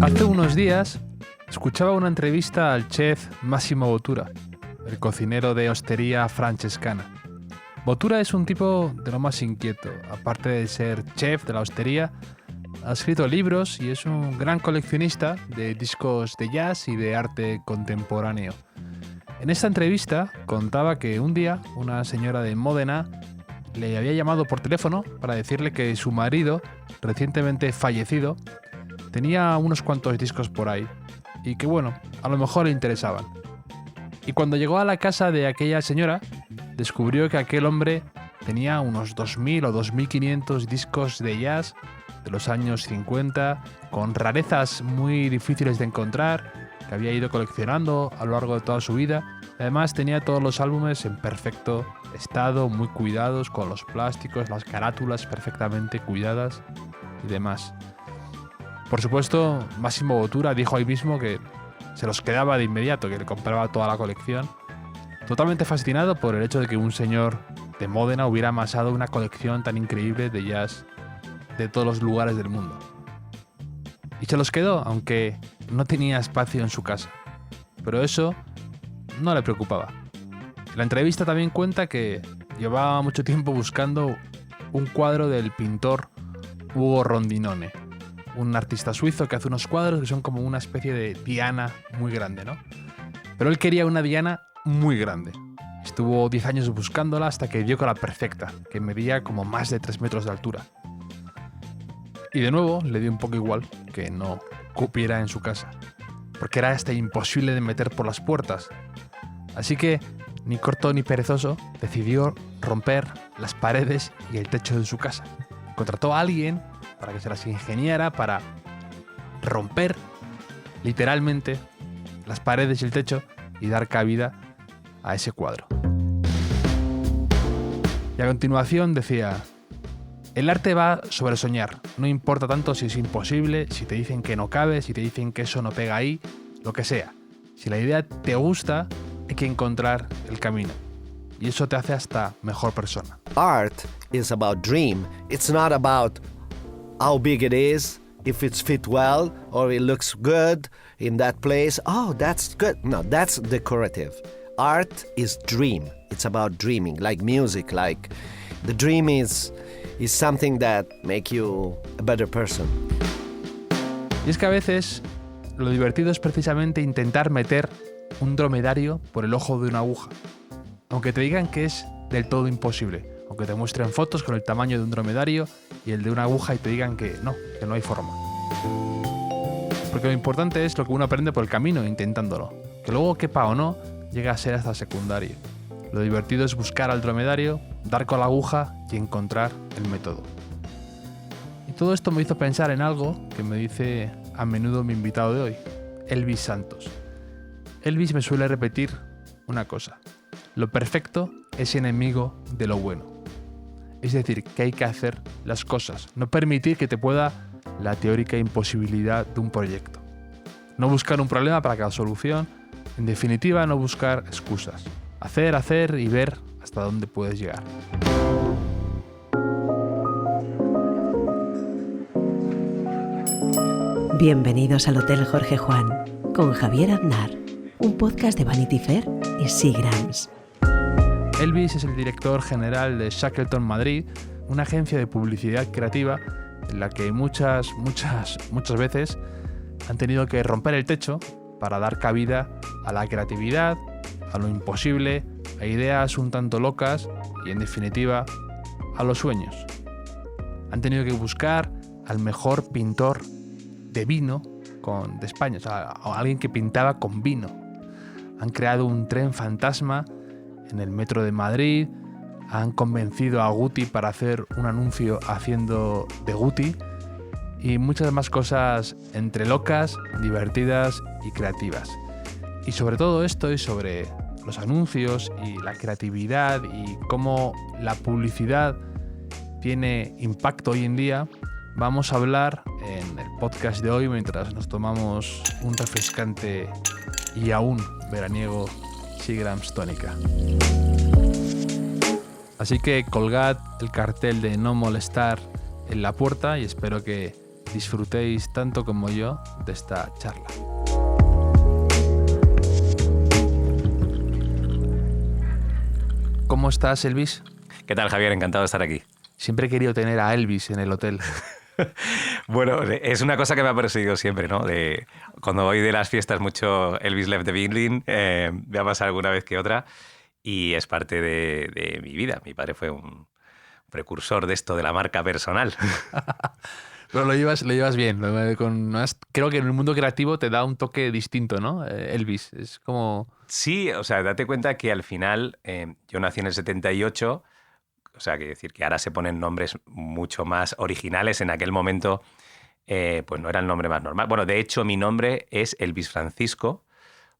Hace unos días escuchaba una entrevista al chef Massimo Bottura, el cocinero de hostería francescana. Bottura es un tipo de lo más inquieto. Aparte de ser chef de la hostería, ha escrito libros y es un gran coleccionista de discos de jazz y de arte contemporáneo. En esta entrevista contaba que un día una señora de Módena le había llamado por teléfono para decirle que su marido, recientemente fallecido, tenía unos cuantos discos por ahí y que bueno, a lo mejor le interesaban. Y cuando llegó a la casa de aquella señora, descubrió que aquel hombre tenía unos 2.000 o 2.500 discos de jazz de los años 50, con rarezas muy difíciles de encontrar, que había ido coleccionando a lo largo de toda su vida. Además tenía todos los álbumes en perfecto estado, muy cuidados, con los plásticos, las carátulas perfectamente cuidadas y demás. Por supuesto, Massimo Bottura dijo ahí mismo que se los quedaba de inmediato, que le compraba toda la colección, totalmente fascinado por el hecho de que un señor de Módena hubiera amasado una colección tan increíble de jazz de todos los lugares del mundo. Y se los quedó, aunque no tenía espacio en su casa. Pero eso no le preocupaba. La entrevista también cuenta que llevaba mucho tiempo buscando un cuadro del pintor Ugo Rondinone, un artista suizo que hace unos cuadros que son como una especie de diana muy grande, ¿no? Pero él quería una diana muy grande. Estuvo 10 años buscándola hasta que dio con la perfecta, que medía como más de 3 metros de altura. Y de nuevo le dio un poco igual que no cupiera en su casa, porque era hasta imposible de meter por las puertas. Así que, ni corto ni perezoso, decidió romper las paredes y el techo de su casa. Contrató a alguien para que se las ingeniara para romper literalmente las paredes y el techo y dar cabida a ese cuadro. Y a continuación decía: el arte va sobre soñar, no importa tanto si es imposible, si te dicen que no cabe, si te dicen que eso no pega ahí, lo que sea. Si la idea te gusta, hay que encontrar el camino. Y eso te hace hasta mejor persona. Art is about dream. It's not about how big it is, if it's fit well, or it looks good in that place. Oh, that's good. No, that's decorative. Art is dream. It's about dreaming, like music, like the dream is something that make you a better person. Y es que a veces lo divertido es precisamente intentar meter un dromedario por el ojo de una aguja, aunque te digan que es del todo imposible, aunque te muestren fotos con el tamaño de un dromedario y el de una aguja y te digan que no hay forma. Porque lo importante es lo que uno aprende por el camino intentándolo, que luego quepa o no llega a ser hasta secundario. Lo divertido es buscar al dromedario, dar con la aguja y encontrar el método. Y todo esto me hizo pensar en algo que me dice a menudo mi invitado de hoy, Elvis Santos. Elvis me suele repetir una cosa: lo perfecto es enemigo de lo bueno. Es decir, que hay que hacer las cosas, no permitir que te pueda la teórica imposibilidad de un proyecto. No buscar un problema para cada solución, en definitiva no buscar excusas. Hacer y ver hasta dónde puedes llegar. Bienvenidos al Hotel Jorge Juan con Javier Aznar, un podcast de Vanity Fair y Seagrams. Elvis es el director general de Shackleton Madrid, una agencia de publicidad creativa en la que muchas veces han tenido que romper el techo para dar cabida a la creatividad, a lo imposible, a ideas un tanto locas y, en definitiva, a los sueños. Han tenido que buscar al mejor pintor de vino de España, o sea, a alguien que pintaba con vino. Han creado un tren fantasma en el metro de Madrid, han convencido a Guti para hacer un anuncio haciendo de Guti y muchas más cosas entre locas, divertidas y creativas. Y sobre todo esto y sobre los anuncios y la creatividad y cómo la publicidad tiene impacto hoy en día, vamos a hablar en el podcast de hoy mientras nos tomamos un refrescante y aún veraniego Seagrams tónica. Así que colgad el cartel de no molestar en la puerta y espero que disfrutéis tanto como yo de esta charla. ¿Cómo estás, Elvis? ¿Qué tal, Javier? Encantado de estar aquí. Siempre he querido tener a Elvis en el hotel. Bueno, es una cosa que me ha perseguido siempre, ¿no? Cuando voy de las fiestas mucho Elvis Left the Building, me ha pasado alguna vez que otra y es parte de mi vida. Mi padre fue un precursor de esto de la marca personal. Pero lo llevas bien. Creo que en el mundo creativo te da un toque distinto, ¿no? Elvis, es como... Sí, o sea, date cuenta que al final yo nací en el 78, o sea, quiere decir que ahora se ponen nombres mucho más originales. En aquel momento, pues no era el nombre más normal. Bueno, de hecho, mi nombre es Elvis Francisco,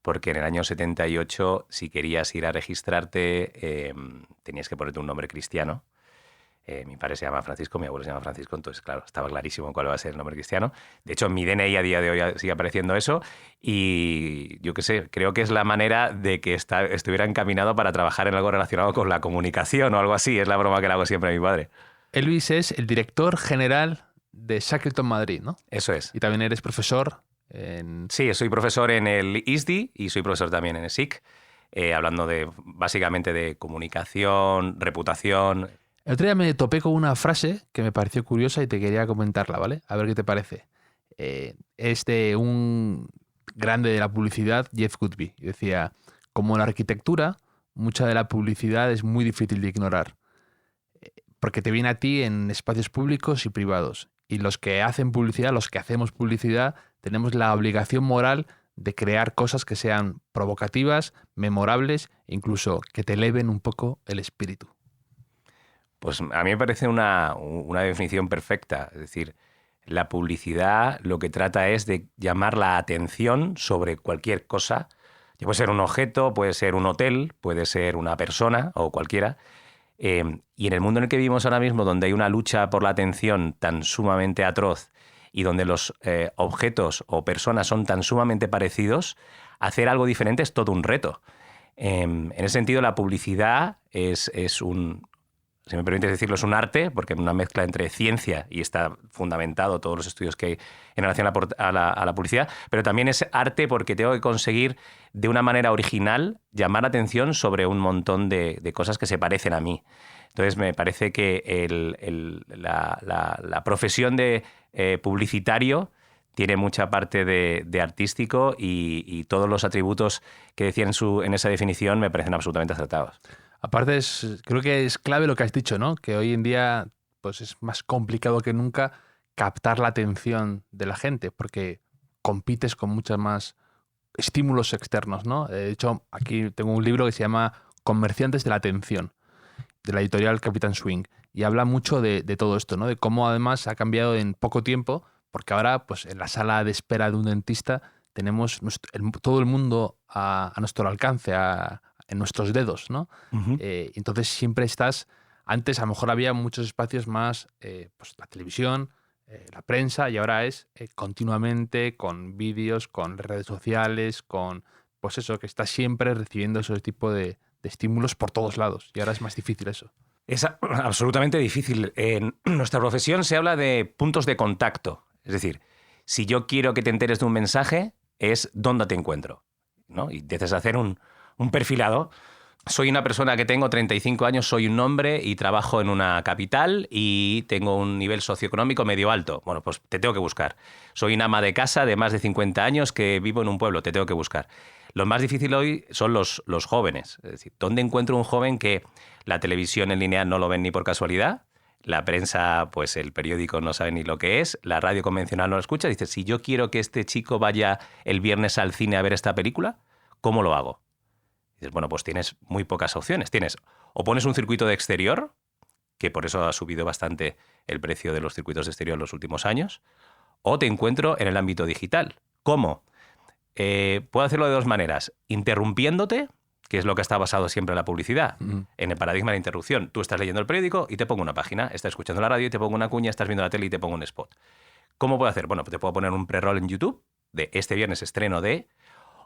porque en el año 78, si querías ir a registrarte, tenías que ponerte un nombre cristiano. Mi padre se llama Francisco, mi abuelo se llama Francisco, entonces, claro, estaba clarísimo cuál va a ser el nombre cristiano. De hecho, en mi DNI a día de hoy sigue apareciendo eso y yo qué sé, creo que es la manera de que estuviera encaminado para trabajar en algo relacionado con la comunicación o algo así. Es la broma que le hago siempre a mi padre. Elvis es el director general de Shackleton Madrid, ¿no? Eso es. Y también eres profesor Sí, soy profesor en el ISDI y soy profesor también en el SIC, hablando básicamente de comunicación, reputación. El otro día me topé con una frase que me pareció curiosa y te quería comentarla, ¿vale? A ver qué te parece. Es de un grande de la publicidad, Jeff Goodby. Y decía, como en la arquitectura, mucha de la publicidad es muy difícil de ignorar. Porque te viene a ti en espacios públicos y privados. Y los que hacen publicidad, los que hacemos publicidad, tenemos la obligación moral de crear cosas que sean provocativas, memorables e incluso que te eleven un poco el espíritu. Pues a mí me parece una definición perfecta. Es decir, la publicidad lo que trata es de llamar la atención sobre cualquier cosa. Puede ser un objeto, puede ser un hotel, puede ser una persona o cualquiera. Y en el mundo en el que vivimos ahora mismo, donde hay una lucha por la atención tan sumamente atroz y donde los objetos o personas son tan sumamente parecidos, hacer algo diferente es todo un reto. En ese sentido, la publicidad es un... Si me permites decirlo, es un arte, porque es una mezcla entre ciencia y está fundamentado todos los estudios que hay en relación a la publicidad, pero también es arte porque tengo que conseguir de una manera original llamar la atención sobre un montón de cosas que se parecen a mí. Entonces me parece que la profesión de publicitario tiene mucha parte de artístico y todos los atributos que decía en esa definición me parecen absolutamente acertados. Aparte, creo que es clave lo que has dicho, ¿no? Que hoy en día pues es más complicado que nunca captar la atención de la gente porque compites con muchos más estímulos externos, ¿no? De hecho, aquí tengo un libro que se llama Comerciantes de la Atención, de la editorial Capitán Swing, y habla mucho de todo esto, ¿no? De cómo además ha cambiado en poco tiempo, porque ahora pues en la sala de espera de un dentista tenemos todo el mundo a nuestro alcance, en nuestros dedos, ¿no? Uh-huh. Entonces siempre estás... Antes a lo mejor había muchos espacios más, pues la televisión, la prensa, y ahora es continuamente con vídeos, con redes sociales, con... Pues eso, que estás siempre recibiendo ese tipo de estímulos por todos lados. Y ahora es más difícil eso. Es absolutamente difícil. En nuestra profesión se habla de puntos de contacto. Es decir, si yo quiero que te enteres de un mensaje, es dónde te encuentro, ¿no? Y empiezas a hacer un perfilado. Soy una persona que tengo 35 años, soy un hombre y trabajo en una capital y tengo un nivel socioeconómico medio alto. Bueno, pues te tengo que buscar. Soy una ama de casa de más de 50 años que vivo en un pueblo, te tengo que buscar. Lo más difícil hoy son los jóvenes. Es decir, ¿dónde encuentro un joven que la televisión en línea no lo ven ni por casualidad? La prensa, pues el periódico no sabe ni lo que es, la radio convencional no lo escucha. Dice, si yo quiero que este chico vaya el viernes al cine a ver esta película, ¿cómo lo hago? Dices, bueno, pues tienes muy pocas opciones. O pones un circuito de exterior, que por eso ha subido bastante el precio de los circuitos de exterior en los últimos años, o te encuentro en el ámbito digital. ¿Cómo? Puedo hacerlo de dos maneras. Interrumpiéndote, que es lo que está basado siempre en la publicidad, en el paradigma de interrupción. Tú estás leyendo el periódico y te pongo una página, estás escuchando la radio y te pongo una cuña, estás viendo la tele y te pongo un spot. ¿Cómo puedo hacer? Bueno, pues te puedo poner un pre-roll en YouTube de este viernes estreno de...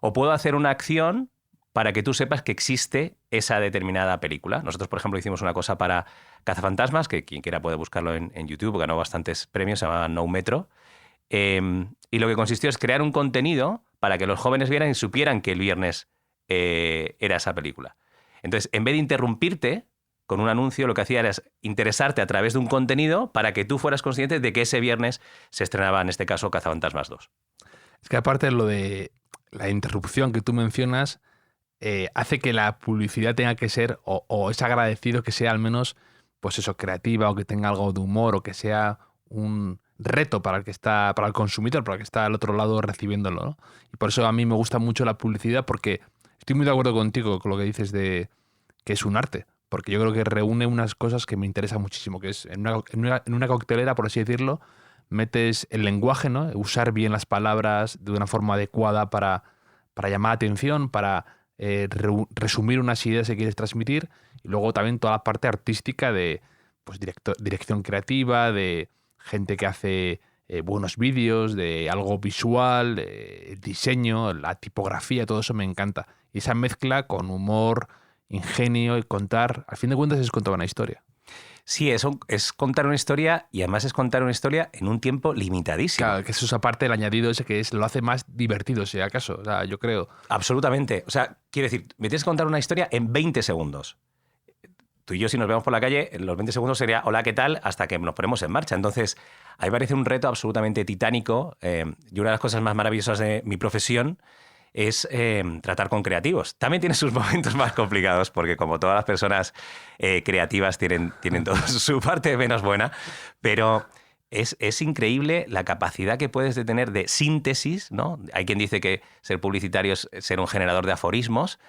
O puedo hacer una acción para que tú sepas que existe esa determinada película. Nosotros, por ejemplo, hicimos una cosa para Cazafantasmas, que quien quiera puede buscarlo en YouTube, ganó bastantes premios, se llama No Metro, Y lo que consistió es crear un contenido para que los jóvenes vieran y supieran que el viernes era esa película. Entonces, en vez de interrumpirte con un anuncio, lo que hacía era interesarte a través de un contenido para que tú fueras consciente de que ese viernes se estrenaba, en este caso, Cazafantasmas 2. Es que aparte de lo de la interrupción que tú mencionas, hace que la publicidad tenga que ser, o es agradecido que sea al menos, pues eso, creativa, o que tenga algo de humor, o que sea un reto para el que está, para el consumidor, para el que está al otro lado recibiéndolo, ¿no? Y por eso a mí me gusta mucho la publicidad, porque estoy muy de acuerdo contigo con lo que dices de que es un arte, porque yo creo que reúne unas cosas que me interesan muchísimo, que es en una coctelera, por así decirlo, metes el lenguaje, ¿no? Usar bien las palabras de una forma adecuada para llamar la atención, para resumir unas ideas que quieres transmitir, y luego también toda la parte artística de pues, dirección creativa, de gente que hace buenos vídeos, de algo visual, de diseño, la tipografía, todo eso me encanta. Y esa mezcla con humor, ingenio y contar, al fin de cuentas es contar una historia. Sí, eso es contar una historia y además es contar una historia en un tiempo limitadísimo. Claro, que eso es aparte del añadido ese que lo hace más divertido, si acaso. O sea, yo creo. Absolutamente. O sea, quiero decir, me tienes que contar una historia en 20 segundos. Tú y yo, si nos vemos por la calle, en los 20 segundos sería hola, ¿qué tal? Hasta que nos ponemos en marcha. Entonces, a mí me parece un reto absolutamente titánico y una de las cosas más maravillosas de mi profesión es tratar con creativos. También tiene sus momentos más complicados porque como todas las personas creativas tienen toda su parte menos buena, pero es increíble la capacidad que puedes tener de síntesis, ¿no? Hay quien dice que ser publicitario es ser un generador de aforismos.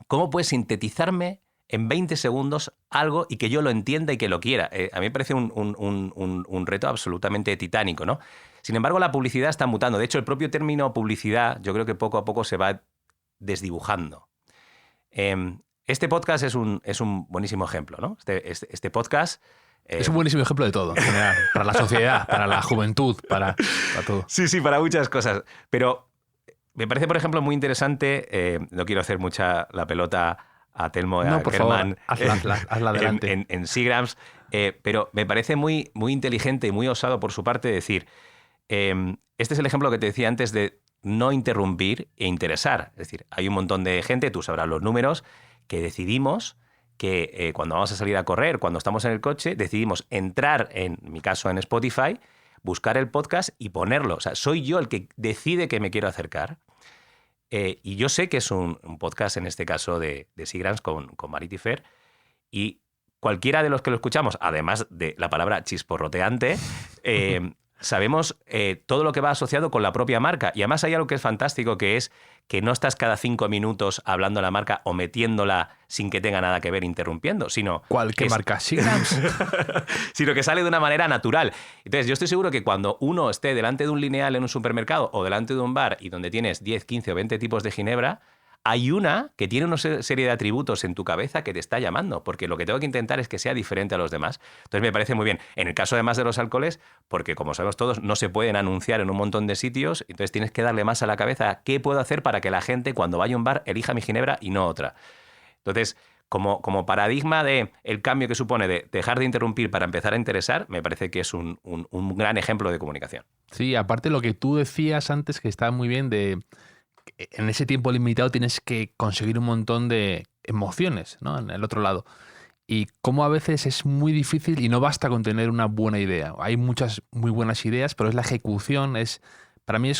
¿Cómo puedes sintetizarme en 20 segundos algo y que yo lo entienda y que lo quiera? A mí me parece un reto absolutamente titánico, ¿no? Sin embargo, la publicidad está mutando. De hecho, el propio término publicidad yo creo que poco a poco se va desdibujando. Este podcast es un buenísimo ejemplo, ¿no? Este podcast... es un buenísimo ejemplo de todo, en general, para la sociedad, para la juventud, para todo. Sí, para muchas cosas. Pero me parece, por ejemplo, muy interesante, no quiero hacer mucha la pelota a Telmo y a Germán hazla adelante. en Seagrams, pero me parece muy, muy inteligente y muy osado por su parte decir, este es el ejemplo que te decía antes de no interrumpir e interesar. Es decir, hay un montón de gente, tú sabrás los números, que decidimos que cuando vamos a salir a correr, cuando estamos en el coche, decidimos entrar, en mi caso en Spotify, buscar el podcast y ponerlo. O sea, soy yo el que decide que me quiero acercar. Y yo sé que es un podcast, en este caso, de Seagrams con Vanity Fair. Y cualquiera de los que lo escuchamos, además de la palabra chisporroteante, sabemos todo lo que va asociado con la propia marca. Y además hay algo que es fantástico, que es que no estás cada 5 minutos hablando de la marca o metiéndola sin que tenga nada que ver, interrumpiendo, sino... ¿Qué marca? Seagrams. Sino que sale de una manera natural. Entonces, yo estoy seguro que cuando uno esté delante de un lineal en un supermercado o delante de un bar y donde tienes 10, 15 o 20 tipos de ginebra, hay una que tiene una serie de atributos en tu cabeza que te está llamando, porque lo que tengo que intentar es que sea diferente a los demás. Entonces me parece muy bien. En el caso además de los alcoholes, porque como sabemos todos, no se pueden anunciar en un montón de sitios, entonces tienes que darle más a la cabeza qué puedo hacer para que la gente cuando vaya a un bar elija mi ginebra y no otra. Entonces, como paradigma de el cambio que supone de dejar de interrumpir para empezar a interesar, me parece que es un gran ejemplo de comunicación. Sí, aparte lo que tú decías antes, que estaba muy bien de... En ese tiempo limitado tienes que conseguir un montón de emociones, ¿no? En el otro lado. Y cómo a veces es muy difícil y no basta con tener una buena idea. Hay muchas muy buenas ideas, pero es la ejecución. Para mí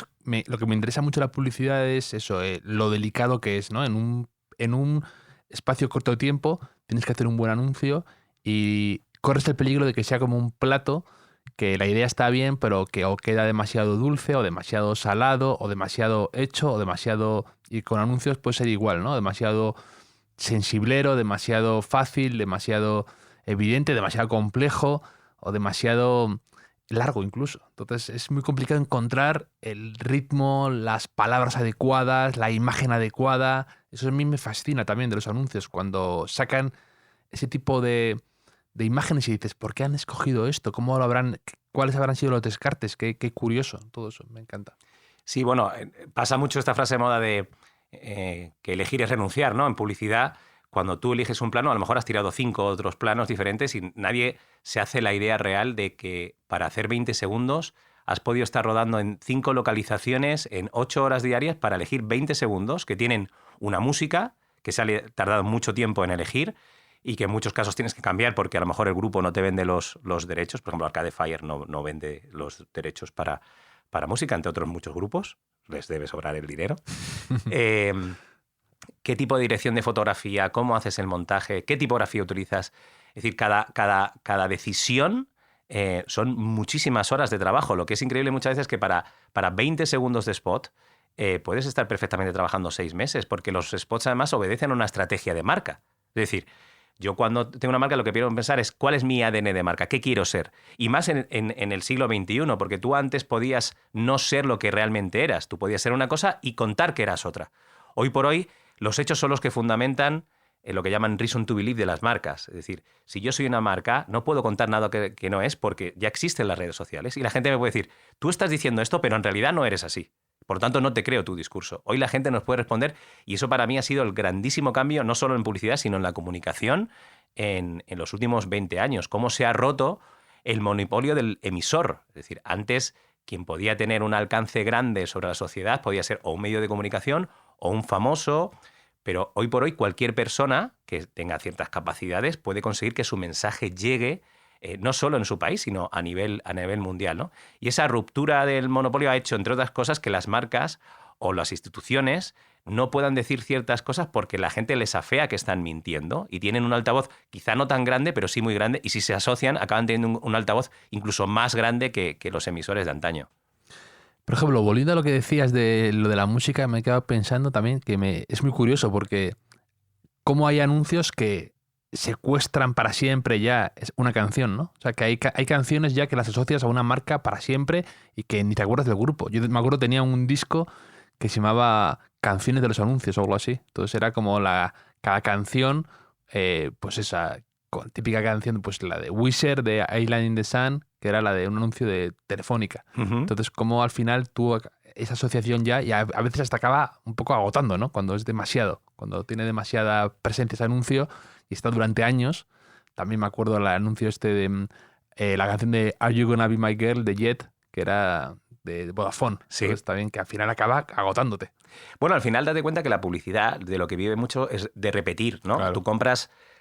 lo que me interesa mucho de la publicidad es eso, lo delicado que es, ¿no? En un espacio corto de tiempo tienes que hacer un buen anuncio y corres el peligro de que sea como un plato que la idea está bien, pero que o queda demasiado dulce o demasiado salado o demasiado hecho o demasiado... Y con anuncios puede ser igual, ¿no? Demasiado sensiblero, demasiado fácil, demasiado evidente, demasiado complejo o demasiado largo incluso. Entonces es muy complicado encontrar el ritmo, las palabras adecuadas, la imagen adecuada. Eso a mí me fascina también de los anuncios, cuando sacan ese tipo de imágenes y dices, ¿por qué han escogido esto? ¿Cuáles habrán sido los descartes? Qué curioso, todo eso, me encanta. Sí, bueno, pasa mucho esta frase de moda de que elegir es renunciar, ¿no? En publicidad, cuando tú eliges un plano, a lo mejor has tirado 5 otros planos diferentes y nadie se hace la idea real de que para hacer 20 segundos has podido estar rodando en 5 localizaciones en 8 horas diarias para elegir 20 segundos que tienen una música que se ha tardado mucho tiempo en elegir y que en muchos casos tienes que cambiar porque a lo mejor el grupo no te vende los derechos. Por ejemplo, Arcade Fire no vende los derechos para música, entre otros muchos grupos. Les debe sobrar el dinero. ¿Qué tipo de dirección de fotografía? ¿Cómo haces el montaje? ¿Qué tipografía utilizas? Es decir, cada decisión son muchísimas horas de trabajo. Lo que es increíble muchas veces es que para 20 segundos de spot puedes estar perfectamente trabajando 6 meses, porque los spots además obedecen a una estrategia de marca. Es decir, yo cuando tengo una marca lo que quiero pensar es cuál es mi ADN de marca, qué quiero ser. Y más en el siglo XXI, porque tú antes podías no ser lo que realmente eras. Tú podías ser una cosa y contar que eras otra. Hoy por hoy, los hechos son los que fundamentan lo que llaman reason to believe de las marcas. Es decir, si yo soy una marca, no puedo contar nada que no es porque ya existen las redes sociales. Y la gente me puede decir, tú estás diciendo esto, pero en realidad no eres así. Por lo tanto, no te creo tu discurso. Hoy la gente nos puede responder y eso para mí ha sido el grandísimo cambio, no solo en publicidad, sino en la comunicación en los últimos 20 años. Cómo se ha roto el monopolio del emisor. Es decir, antes quien podía tener un alcance grande sobre la sociedad podía ser o un medio de comunicación o un famoso, pero hoy por hoy cualquier persona que tenga ciertas capacidades puede conseguir que su mensaje llegue no solo en su país, sino a nivel mundial, ¿no? Y esa ruptura del monopolio ha hecho, entre otras cosas, que las marcas o las instituciones no puedan decir ciertas cosas porque la gente les afea que están mintiendo y tienen un altavoz quizá no tan grande, pero sí muy grande, y si se asocian acaban teniendo un altavoz incluso más grande que los emisores de antaño. Por ejemplo, volviendo a lo que decías de lo de la música, me he quedado pensando también que es muy curioso porque cómo hay anuncios que secuestran para siempre ya una canción, ¿no? O sea, que hay canciones ya que las asocias a una marca para siempre y que ni te acuerdas del grupo. Yo me acuerdo tenía un disco que se llamaba Canciones de los Anuncios o algo así. Entonces era como cada canción, pues esa típica canción, pues la de Wizard, de Island in the Sun, que era la de un anuncio de Telefónica. Uh-huh. Entonces, como al final tú esa asociación ya, y a veces hasta acaba un poco agotando, ¿no? Cuando es demasiado, cuando tiene demasiada presencia ese anuncio y está durante años. También me acuerdo el anuncio de la canción de Are You Gonna Be My Girl de Jet, que era de Vodafone. Sí. Entonces también que al final acaba agotándote. Bueno, al final date cuenta que la publicidad de lo que vive mucho es de repetir, ¿no? Claro.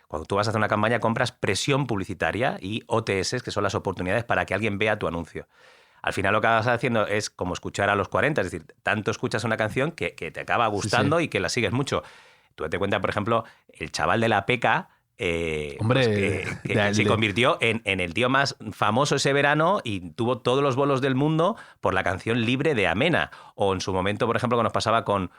Cuando tú vas a hacer una campaña, compras presión publicitaria y OTS, que son las oportunidades para que alguien vea tu anuncio. Al final lo que vas haciendo es como escuchar a los 40, es decir, tanto escuchas una canción que te acaba gustando, sí. Y que la sigues mucho. Tú te cuenta, por ejemplo, el chaval de la Peca, Hombre, que se convirtió en el tío más famoso ese verano y tuvo todos los bolos del mundo por la canción Libre de Amena. O en su momento, por ejemplo, que nos pasaba con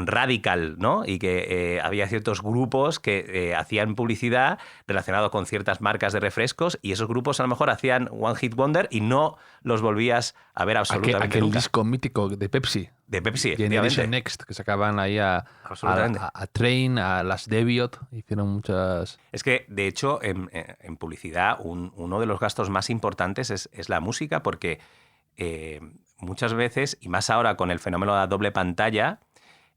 Radical, ¿no? Y que había ciertos grupos que hacían publicidad relacionado con ciertas marcas de refrescos y esos grupos a lo mejor hacían One Hit Wonder y no los volvías a ver absolutamente aquel nunca. Disco mítico de Pepsi. De Pepsi, Generation Next, que sacaban ahí a Train, a las Deviot, hicieron muchas... Es que, de hecho, en publicidad uno de los gastos más importantes es la música porque muchas veces, y más ahora con el fenómeno de la doble pantalla,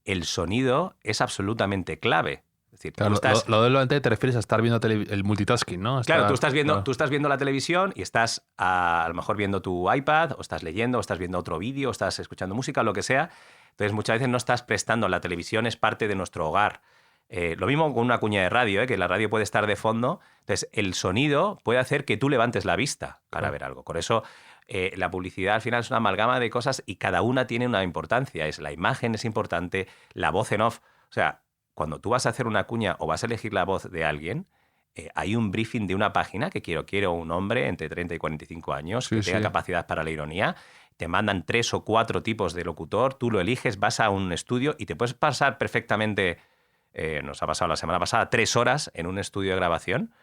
el sonido es absolutamente clave. Es decir, claro, lo de lo antes te refieres a estar viendo el multitasking, ¿no? Claro, tú estás viendo la televisión y estás a lo mejor viendo tu iPad, o estás leyendo, o estás viendo otro vídeo, o estás escuchando música, lo que sea. Entonces, muchas veces no estás prestando. La televisión es parte de nuestro hogar. Lo mismo con una cuña de radio, que la radio puede estar de fondo. Entonces, el sonido puede hacer que tú levantes la vista para ver algo. Por eso, la publicidad al final es una amalgama de cosas y cada una tiene una importancia. La imagen es importante, la voz en off. O sea, cuando tú vas a hacer una cuña o vas a elegir la voz de alguien, hay un briefing de una página que quiero un hombre entre 30 y 45 años, que tenga capacidad para la ironía. Te mandan 3 o 4 tipos de locutor, tú lo eliges, vas a un estudio y te puedes pasar perfectamente, nos ha pasado la semana pasada, 3 horas en un estudio de grabación,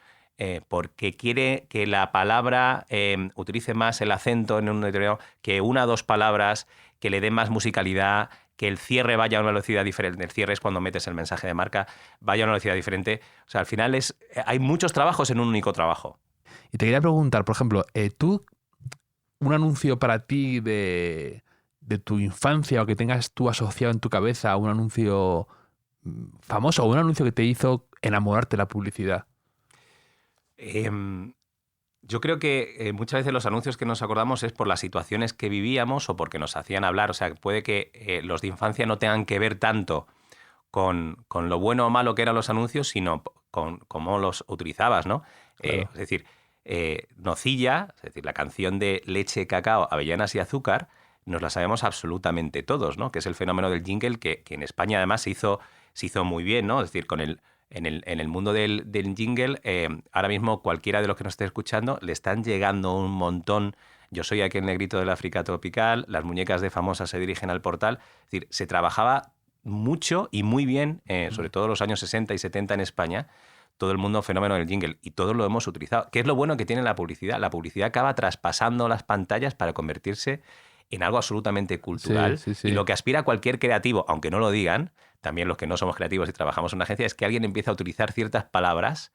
porque quiere que la palabra utilice más el acento en un determinado, que 1 o 2 palabras, que le dé más musicalidad, que el cierre vaya a una velocidad diferente. El cierre es cuando metes el mensaje de marca, vaya a una velocidad diferente. O sea, al final hay muchos trabajos en un único trabajo. Y te quería preguntar, por ejemplo, tú, un anuncio para ti de tu infancia o que tengas tú asociado en tu cabeza, un anuncio famoso o un anuncio que te hizo enamorarte de la publicidad. Yo creo que muchas veces los anuncios que nos acordamos es por las situaciones que vivíamos o porque nos hacían hablar. O sea, puede que los de infancia no tengan que ver tanto con lo bueno o malo que eran los anuncios, sino con cómo los utilizabas, ¿no? Claro. Es decir, Nocilla, es decir, la canción de leche, cacao, avellanas y azúcar, nos la sabemos absolutamente todos, ¿no? Que es el fenómeno del jingle que en España además se hizo muy bien, ¿no? Es decir, en el mundo del jingle, ahora mismo cualquiera de los que nos esté escuchando le están llegando un montón. Yo soy aquel negrito del África tropical, las muñecas de Famosa se dirigen al portal. Es decir, se trabajaba mucho y muy bien, sobre todo en los años 60 y 70 en España, todo el mundo fenómeno del jingle, y todos lo hemos utilizado. ¿Qué es lo bueno que tiene la publicidad? La publicidad acaba traspasando las pantallas para convertirse en algo absolutamente cultural. Sí, sí, sí. Y lo que aspira cualquier creativo, aunque no lo digan, también los que no somos creativos y trabajamos en una agencia, es que alguien empiece a utilizar ciertas palabras.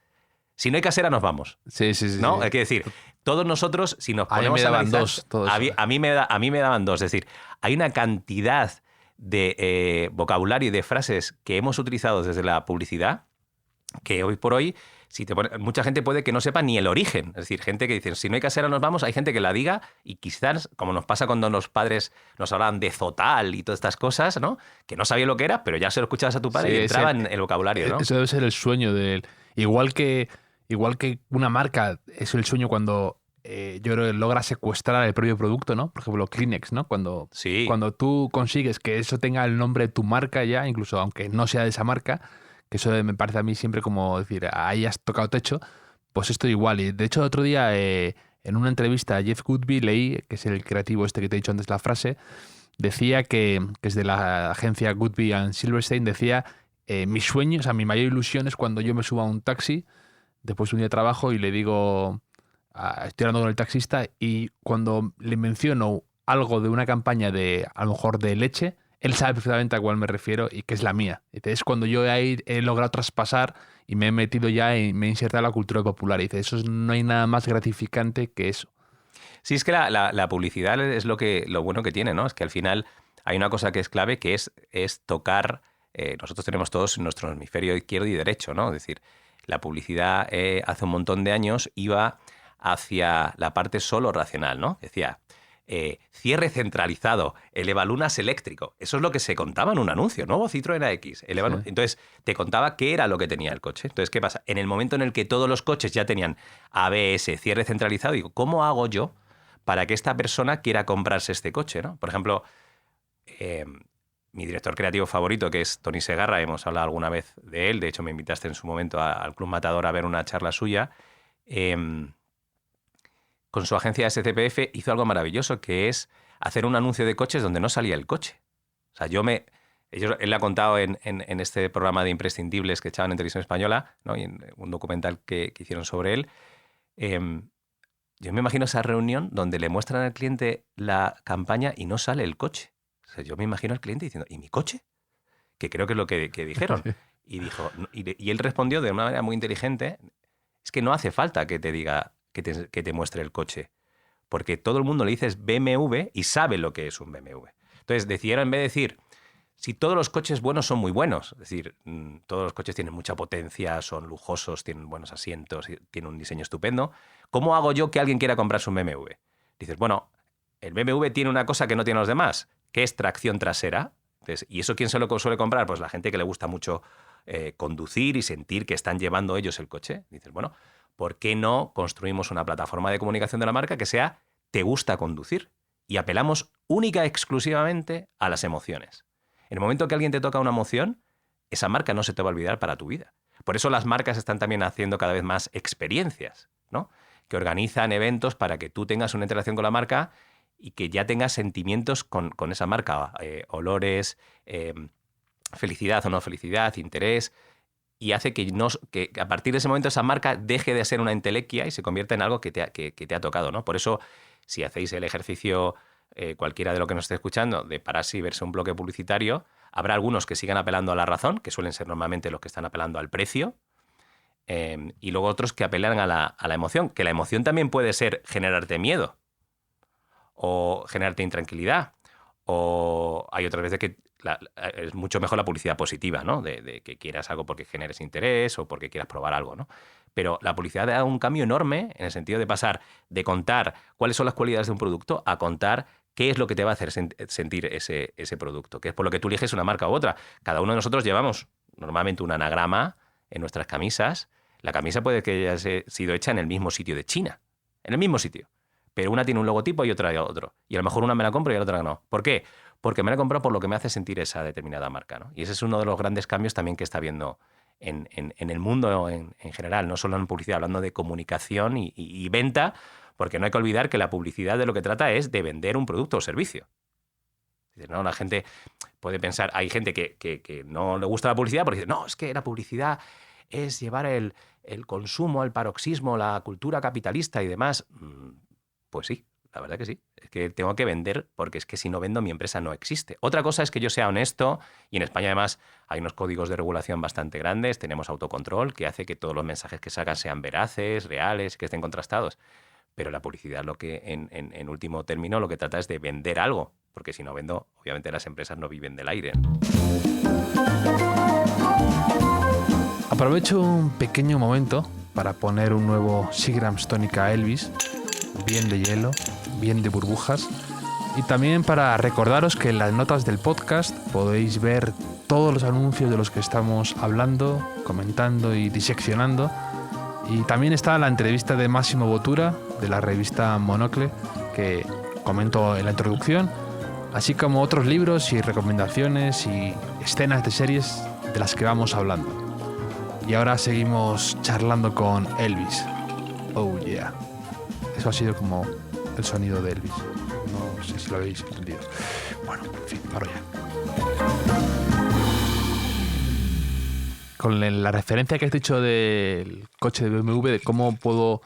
Si no hay casera, nos vamos. Sí, sí, sí. ¿No? sí. Hay que decir, todos nosotros, si nos A mí ponemos me daban analizar, dos, todo eso. a mí me daban dos. Es decir, hay una cantidad de vocabulario y de frases que hemos utilizado desde la publicidad que hoy por hoy, mucha gente puede que no sepa ni el origen. Es decir, gente que dice, si no hay casera nos vamos, hay gente que la diga y quizás, como nos pasa cuando los padres nos hablaban de Zotal y todas estas cosas, ¿no? Que no sabía lo que era, pero ya se lo escuchabas a tu padre Sí, y entraba en el vocabulario, ¿no? Eso debe ser el sueño de él. Igual que una marca es el sueño cuando yo creo que logra secuestrar el propio producto, ¿no? Por ejemplo, Kleenex, ¿no? Cuando tú consigues que eso tenga el nombre de tu marca ya, incluso aunque no sea de esa marca, que eso me parece a mí siempre como decir, ahí has tocado techo, pues esto igual. Y de hecho, otro día en una entrevista a Jeff Goodby leí, que es el creativo este que te he dicho antes la frase, decía que es de la agencia Goodby and Silverstein, decía, mi sueño, o sea, mi mayor ilusión es cuando yo me suba a un taxi después de un día de trabajo y le digo, estoy hablando con el taxista y cuando le menciono algo de una campaña de, a lo mejor de leche, él sabe perfectamente a cuál me refiero y que es la mía. Dice, es cuando yo he logrado traspasar y me he metido ya y me he insertado en la cultura popular. Y dice, eso no hay nada más gratificante que eso. Sí, es que la publicidad es lo bueno que tiene, ¿no? Es que al final hay una cosa que es clave, que es tocar. Nosotros tenemos todos nuestro hemisferio izquierdo y derecho, ¿no? Es decir, la publicidad hace un montón de años iba hacia la parte solo racional, ¿no? Decía, cierre centralizado, elevalunas eléctrico. Eso es lo que se contaba en un anuncio, nuevo Citroën AX. Sí. Entonces, te contaba qué era lo que tenía el coche. Entonces, ¿qué pasa? En el momento en el que todos los coches ya tenían ABS, cierre centralizado, digo, ¿cómo hago yo para que esta persona quiera comprarse este coche, ¿no? Por ejemplo, mi director creativo favorito, que es Tony Segarra, hemos hablado alguna vez de él, de hecho me invitaste en su momento al Club Matador a ver una charla suya, con su agencia SCPF hizo algo maravilloso, que es hacer un anuncio de coches donde no salía el coche. O sea, él le ha contado en este programa de Imprescindibles que echaban en Televisión Española, ¿no? Y en un documental que hicieron sobre él. Yo me imagino esa reunión donde le muestran al cliente la campaña y no sale el coche. O sea, yo me imagino al cliente diciendo, ¿y mi coche? Que creo que es lo que dijeron. Y él respondió de una manera muy inteligente, es que no hace falta que te diga que te muestre el coche, porque todo el mundo le dices BMW y sabe lo que es un BMW. Entonces decidieron, en vez de decir, si todos los coches buenos son muy buenos, es decir, todos los coches tienen mucha potencia, son lujosos, tienen buenos asientos, tienen un diseño estupendo, ¿cómo hago yo que alguien quiera comprarse un BMW? Dices, bueno, el BMW tiene una cosa que no tienen los demás, que es tracción trasera. Entonces, ¿y eso quién se lo suele comprar? Pues la gente que le gusta mucho conducir y sentir que están llevando ellos el coche. Dices, bueno, ¿por qué no construimos una plataforma de comunicación de la marca que sea te gusta conducir? Y apelamos única y exclusivamente a las emociones. En el momento que alguien te toca una emoción, esa marca no se te va a olvidar para tu vida. Por eso las marcas están también haciendo cada vez más experiencias, ¿no? Que organizan eventos para que tú tengas una interacción con la marca y que ya tengas sentimientos con esa marca, olores, felicidad o no felicidad, interés, y hace que a partir de ese momento esa marca deje de ser una entelequia y se convierta en algo que te ha tocado, ¿no? Por eso, si hacéis el ejercicio, cualquiera de lo que nos esté escuchando, de pararse y verse un bloque publicitario, habrá algunos que sigan apelando a la razón, que suelen ser normalmente los que están apelando al precio, y luego otros que apelan a la emoción, que la emoción también puede ser generarte miedo o generarte intranquilidad, o hay otras veces que es mucho mejor la publicidad positiva, ¿no? De que quieras algo porque generes interés o porque quieras probar algo, ¿no? Pero la publicidad ha dado un cambio enorme en el sentido de pasar de contar cuáles son las cualidades de un producto a contar qué es lo que te va a hacer sentir ese producto, que es por lo que tú eliges una marca u otra. Cada uno de nosotros llevamos normalmente un anagrama en nuestras camisas. La camisa puede que haya sido hecha en el mismo sitio de China, en el mismo sitio. Pero una tiene un logotipo y otra otro. Y a lo mejor una me la compro y la otra no. ¿Por qué? Porque me la he comprado por lo que me hace sentir esa determinada marca, ¿no? Y ese es uno de los grandes cambios también que está habiendo en el mundo en general, no solo en publicidad, hablando de comunicación y venta, porque no hay que olvidar que la publicidad de lo que trata es de vender un producto o servicio. ¿No? La gente puede pensar, hay gente que no le gusta la publicidad porque dice, no, es que la publicidad es llevar el consumo, el paroxismo, la cultura capitalista y demás. Pues sí, la verdad que sí. Es que tengo que vender porque es que si no vendo mi empresa no existe. Otra cosa es que yo sea honesto y en España además hay unos códigos de regulación bastante grandes, tenemos autocontrol que hace que todos los mensajes que sacan sean veraces, reales, que estén contrastados. Pero la publicidad lo que en último término lo que trata es de vender algo, porque si no vendo, obviamente las empresas no viven del aire. Aprovecho un pequeño momento para poner un nuevo Seagram's Tónica Elvis, bien de hielo, bien de burbujas, y también para recordaros que en las notas del podcast podéis ver todos los anuncios de los que estamos hablando, comentando y diseccionando. Y también está la entrevista de Máximo Bottura, de la revista Monocle, que comento en la introducción, así como otros libros y recomendaciones y escenas de series de las que vamos hablando. Y ahora seguimos charlando con Elvis. Oh yeah. Eso ha sido como el sonido de Elvis. No sé si lo habéis entendido. Bueno, en fin, paro ya. Con la referencia que has dicho del coche de BMW, de cómo puedo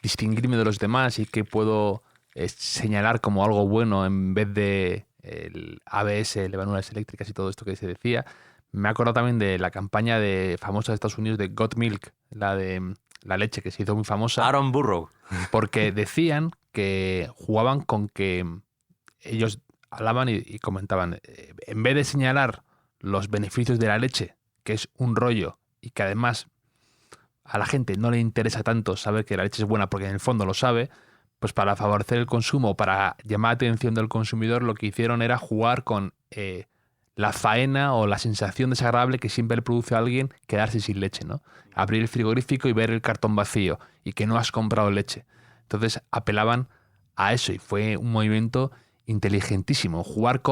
distinguirme de los demás y que puedo señalar como algo bueno en vez de el ABS, levaduras eléctricas y todo esto que se decía, me he acordado también de la campaña famosa de Estados Unidos de Got Milk, la de la leche, que se hizo muy famosa. Aaron Burrow. Porque decían que jugaban con que ellos hablaban y comentaban, en vez de señalar los beneficios de la leche, que es un rollo y que además a la gente no le interesa tanto saber que la leche es buena porque en el fondo lo sabe, pues para favorecer el consumo, para llamar la atención del consumidor, lo que hicieron era jugar con la faena o la sensación desagradable que siempre le produce a alguien quedarse sin leche, ¿no? Abrir el frigorífico y ver el cartón vacío y que no has comprado leche. Entonces apelaban a eso y fue un movimiento inteligentísimo. Jugar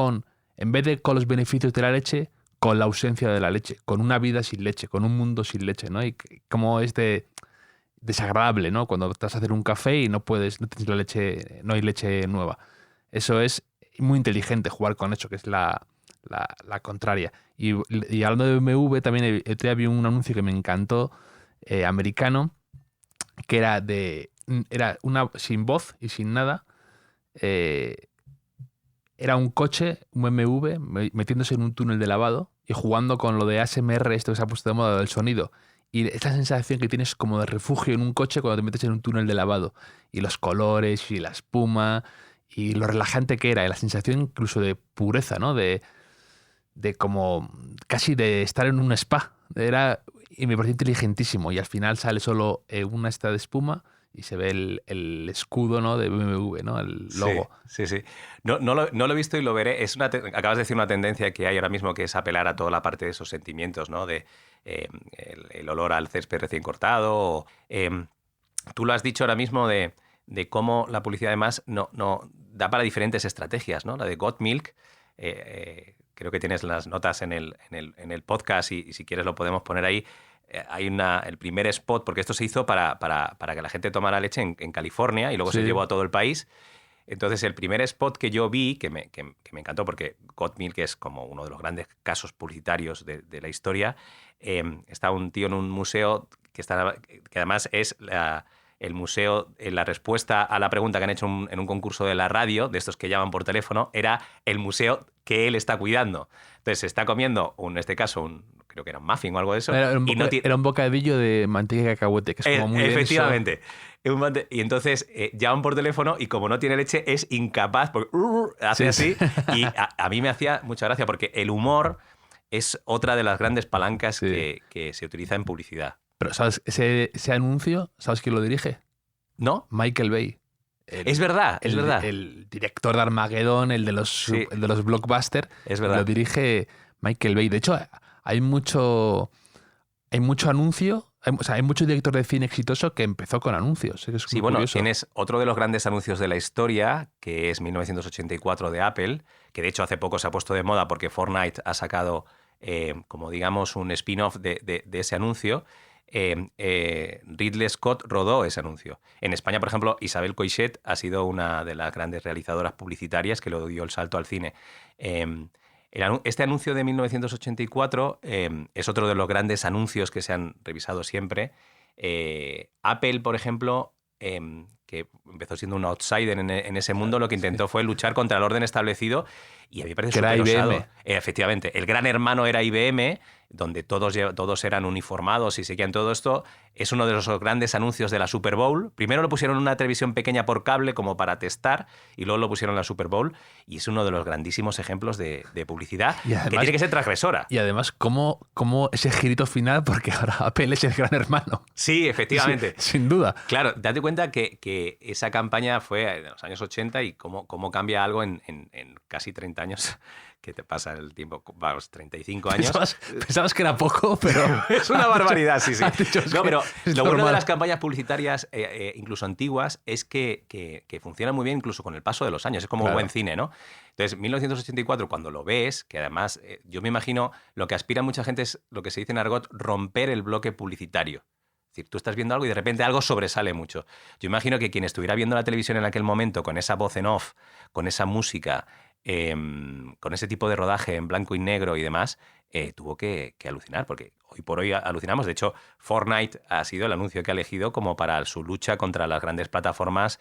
en vez de con los beneficios de la leche, con la ausencia de la leche, con una vida sin leche, con un mundo sin leche, ¿no? Y como es desagradable, ¿no? Cuando te vas a hacer un café y no tienes la leche, no hay leche nueva. Eso es muy inteligente, jugar con eso, que es la contraria. Y hablando de BMW, también vi un anuncio que me encantó, americano, que era una sin voz y sin nada. Era un coche, un BMW, metiéndose en un túnel de lavado y jugando con lo de ASMR, esto que se ha puesto de moda del sonido. Y esta sensación que tienes como de refugio en un coche cuando te metes en un túnel de lavado. Y los colores y la espuma y lo relajante que era. Y la sensación incluso de pureza, ¿no? De como casi de estar en un spa. Y me pareció inteligentísimo. Y al final sale solo una esta de espuma y se ve el escudo, ¿no? De BMW, ¿no? El logo. Sí. No lo he visto y lo veré. Acabas de decir una tendencia que hay ahora mismo, que es apelar a toda la parte de esos sentimientos, ¿no? De el olor al césped recién cortado. Tú lo has dicho ahora mismo de cómo la publicidad además no da para diferentes estrategias, ¿no? La de Got Milk. Creo que tienes las notas en el podcast y si quieres lo podemos poner ahí. Hay el primer spot, porque esto se hizo para que la gente tomara leche en California y luego se llevó a todo el país. Entonces, el primer spot que yo vi, que me encantó, porque Got Milk es como uno de los grandes casos publicitarios de la historia, está un tío en un museo que además es el museo, la respuesta a la pregunta que han hecho en un concurso de la radio, de estos que llaman por teléfono, era el museo que él está cuidando. Entonces, se está comiendo, en este caso, creo que era un muffin o algo de eso. Era un bocadillo de mantequilla de cacahuete, que es como muy efectivamente. Y entonces llaman por teléfono y como no tiene leche es incapaz, porque hace así. Y a mí me hacía mucha gracia porque el humor es otra de las grandes palancas que se utiliza en publicidad. Pero, ¿sabes? Ese anuncio, ¿sabes quién lo dirige? ¿No? Michael Bay. Es verdad, es verdad. El director de Armageddon, el de los blockbusters, Es verdad. lo dirige Michael Bay. De hecho, hay mucho anuncio, hay mucho director de cine exitoso que empezó con anuncios. Es Sí, muy bueno, curioso. tienes otro de los grandes anuncios de la historia, que es 1984 de Apple, que de hecho hace poco se ha puesto de moda porque Fortnite ha sacado, como digamos, un spin-off de ese anuncio. Ridley Scott rodó ese anuncio. En España, por ejemplo, Isabel Coixet ha sido una de las grandes realizadoras publicitarias que lo dio el salto al cine. Este anuncio de 1984 es otro de los grandes anuncios que se han revisado siempre. Apple, por ejemplo, que empezó siendo un outsider en ese mundo, lo que intentó fue luchar contra el orden establecido y a mí me parece Que era súper osado. IBM. Efectivamente, el gran hermano era IBM, donde todos eran uniformados y seguían todo esto. Es uno de los grandes anuncios de la Super Bowl. Primero lo pusieron en una televisión pequeña por cable como para testar y luego lo pusieron en la Super Bowl y es uno de los grandísimos ejemplos de publicidad Y además- que tiene que ser transgresora. Y además, ¿cómo ese girito final? Porque ahora Apple es el gran hermano. Sí, efectivamente. Sí, sin duda. Claro, date cuenta que esa campaña fue de los años 80 y cómo cambia algo en casi 30 años, que te pasa el tiempo, vamos, 35 años. Pensabas que era poco, pero... Es una barbaridad, sí, sí. Has dicho, es No, que pero es lo bueno de normal. las campañas publicitarias, incluso antiguas, es que funcionan muy bien incluso con el paso de los años. Es como Claro. buen cine, ¿no? Entonces, 1984, cuando lo ves, que además yo me imagino lo que aspira mucha gente es lo que se dice en argot, romper el bloque publicitario. Es decir, tú estás viendo algo y de repente algo sobresale mucho. Yo imagino que quien estuviera viendo la televisión en aquel momento con esa voz en off, con esa música, con ese tipo de rodaje en blanco y negro y demás, tuvo que alucinar, porque hoy por hoy alucinamos. De hecho, Fortnite ha sido el anuncio que ha elegido como para su lucha contra las grandes plataformas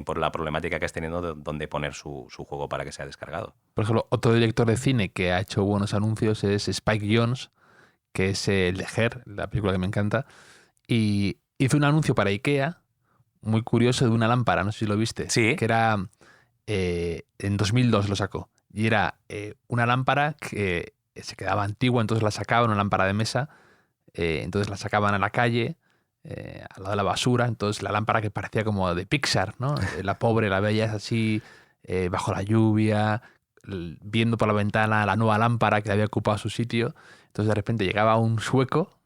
por la problemática que está teniendo donde poner su juego para que sea descargado. Por ejemplo, otro director de cine que ha hecho buenos anuncios es Spike Jonze, que es el de Her, la película que me encanta, y hizo un anuncio para IKEA muy curioso de una lámpara, no sé si lo viste, Sí. que era, en 2002 lo sacó, y era una lámpara que se quedaba antigua, entonces la sacaban, una lámpara de mesa, entonces la sacaban a la calle, al lado de la basura, entonces la lámpara que parecía como de Pixar, ¿no? La pobre la veías así, bajo la lluvia, viendo por la ventana la nueva lámpara que había ocupado su sitio. Entonces de repente llegaba un sueco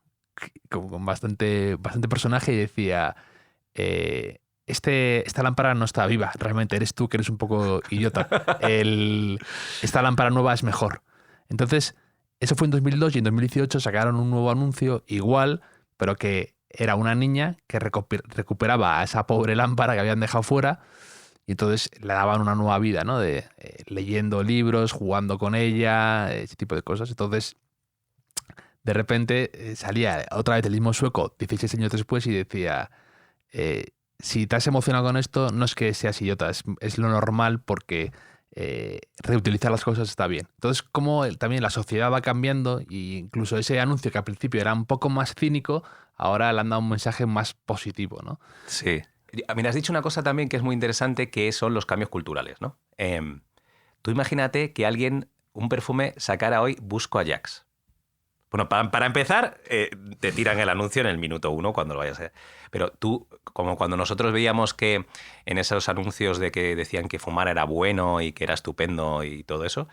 con bastante personaje y decía, esta lámpara no está viva, realmente eres tú que eres un poco idiota. Esta lámpara nueva es mejor. Entonces, eso fue en 2002 y en 2018 sacaron un nuevo anuncio igual, pero que era una niña que recuperaba a esa pobre lámpara que habían dejado fuera y entonces le daban una nueva vida, ¿no? De leyendo libros, jugando con ella, ese tipo de cosas. Entonces, de repente salía otra vez el mismo sueco 16 años después y decía, si te has emocionado con esto, no es que seas idiota, es lo normal porque reutilizar las cosas está bien. Entonces, como también la sociedad va cambiando e incluso ese anuncio que al principio era un poco más cínico, ahora le han dado un mensaje más positivo, ¿no? Sí. Mira, has dicho una cosa también que es muy interesante, que son los cambios culturales, ¿no? Tú imagínate que un perfume sacara hoy Busco Ajax. Bueno, para empezar, te tiran el anuncio en el minuto 1 cuando lo vayas a hacer. Pero tú, como cuando nosotros veíamos que en esos anuncios de que decían que fumar era bueno y que era estupendo y todo eso,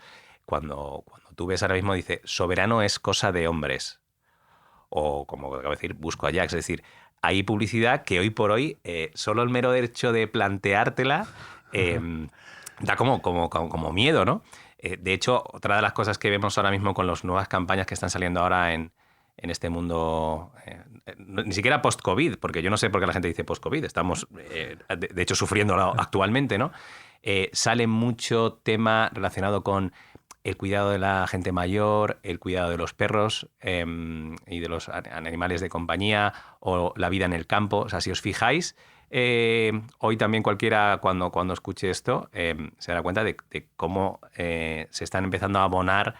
cuando tú ves ahora mismo dice, soberano es cosa de hombres. O como acabo de decir, Busco Ajax. Es decir, hay publicidad que hoy por hoy, solo el mero hecho de planteártela da como miedo, ¿no? De hecho, otra de las cosas que vemos ahora mismo con las nuevas campañas que están saliendo ahora en este mundo, ni siquiera post-COVID, porque yo no sé por qué la gente dice post-COVID, estamos de hecho sufriéndolo actualmente, ¿no? Sale mucho tema relacionado con el cuidado de la gente mayor, el cuidado de los perros y de los animales de compañía o la vida en el campo. O sea, si os fijáis, hoy también cualquiera cuando escuche esto se dará cuenta de cómo se están empezando a abonar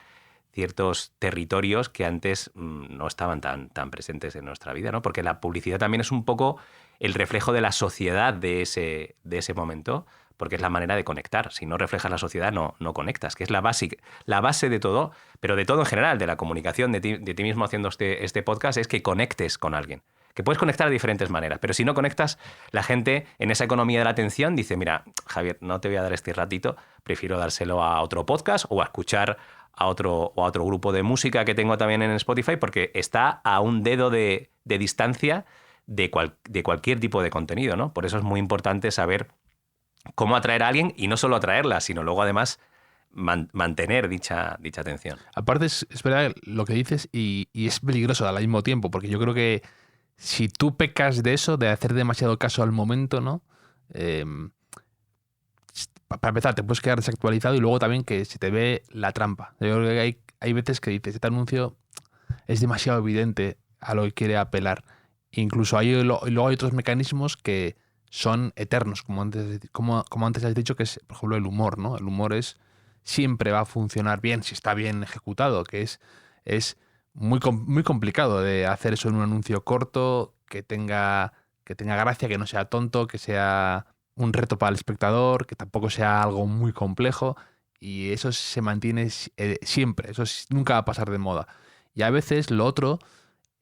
ciertos territorios que antes no estaban tan presentes en nuestra vida, ¿no? Porque la publicidad también es un poco el reflejo de la sociedad de ese momento, porque es la manera de conectar. Si no reflejas la sociedad, no conectas, que es la base de todo, pero de todo en general, de la comunicación, de ti mismo haciendo este podcast, es que conectes con alguien. que puedes conectar de diferentes maneras, pero si no conectas, la gente en esa economía de la atención dice, mira, Javier, no te voy a dar este ratito, prefiero dárselo a otro podcast o a escuchar a otro grupo de música que tengo también en Spotify, porque está a un dedo de distancia de cualquier tipo de contenido, ¿no? Por eso es muy importante saber cómo atraer a alguien y no solo atraerla, sino luego además mantener dicha atención. Aparte es verdad lo que dices y es peligroso al mismo tiempo, porque yo creo que si tú pecas de eso, de hacer demasiado caso al momento, ¿no? Para empezar, te puedes quedar desactualizado y luego también que se te ve la trampa. Yo creo que hay veces que dices, este anuncio es demasiado evidente a lo que quiere apelar. Incluso luego hay otros mecanismos que son eternos, como antes has dicho, que es, por ejemplo, el humor, ¿no? El humor siempre va a funcionar bien si está bien ejecutado, que es muy complicado de hacer eso en un anuncio corto, que tenga gracia, que no sea tonto, que sea un reto para el espectador, que tampoco sea algo muy complejo, y eso se mantiene siempre, nunca va a pasar de moda. Y a veces lo otro,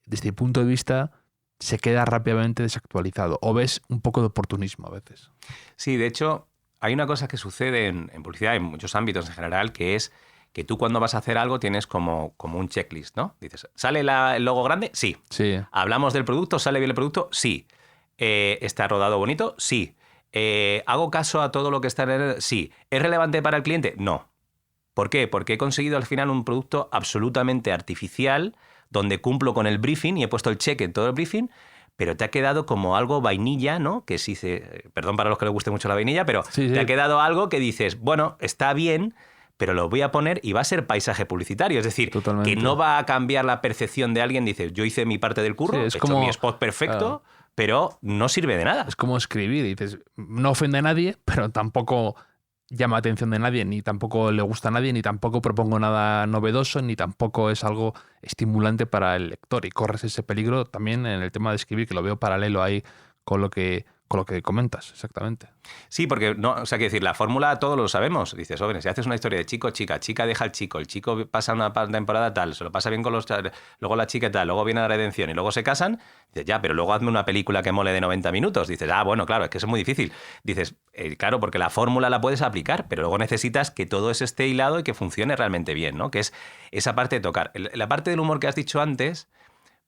desde mi punto de vista, se queda rápidamente desactualizado, o ves un poco de oportunismo a veces. Sí, de hecho, hay una cosa que sucede en publicidad, en muchos ámbitos en general, que es que tú cuando vas a hacer algo tienes como un checklist, ¿no? Dices, ¿sale el logo grande? Sí. Sí. ¿Hablamos del producto? ¿Sale bien el producto? Sí. ¿Está rodado bonito? Sí. ¿Hago caso a todo lo que está en el...? Sí. ¿Es relevante para el cliente? No. ¿Por qué? Porque he conseguido al final un producto absolutamente artificial donde cumplo con el briefing y he puesto el check en todo el briefing, pero te ha quedado como algo vainilla, ¿no? Que sí, perdón para los que les guste mucho la vainilla, pero sí. Te ha quedado algo que dices, bueno, está bien, pero lo voy a poner y va a ser paisaje publicitario. Es decir, totalmente, que no va a cambiar la percepción de alguien. Dices, yo hice mi parte del curro, sí, he hecho mi spot perfecto, pero no sirve de nada. Es como escribir. Dices, no ofende a nadie, pero tampoco llama atención de nadie, ni tampoco le gusta a nadie, ni tampoco propongo nada novedoso, ni tampoco es algo estimulante para el lector. Y corres ese peligro también en el tema de escribir, que lo veo paralelo ahí con lo que comentas, exactamente. Sí, porque no, o sea, que decir, la fórmula todos lo sabemos. Dices, hombre, si haces una historia de chico, chica deja al chico, el chico pasa una temporada tal, se lo pasa bien con los chavales, luego la chica tal, luego viene la redención y luego se casan, dices, ya, pero luego hazme una película que mole de 90 minutos. Dices, bueno, claro, es que eso es muy difícil. Dices, claro, porque la fórmula la puedes aplicar, pero luego necesitas que todo eso esté hilado y que funcione realmente bien, ¿no? Que es esa parte de tocar. La parte del humor que has dicho antes,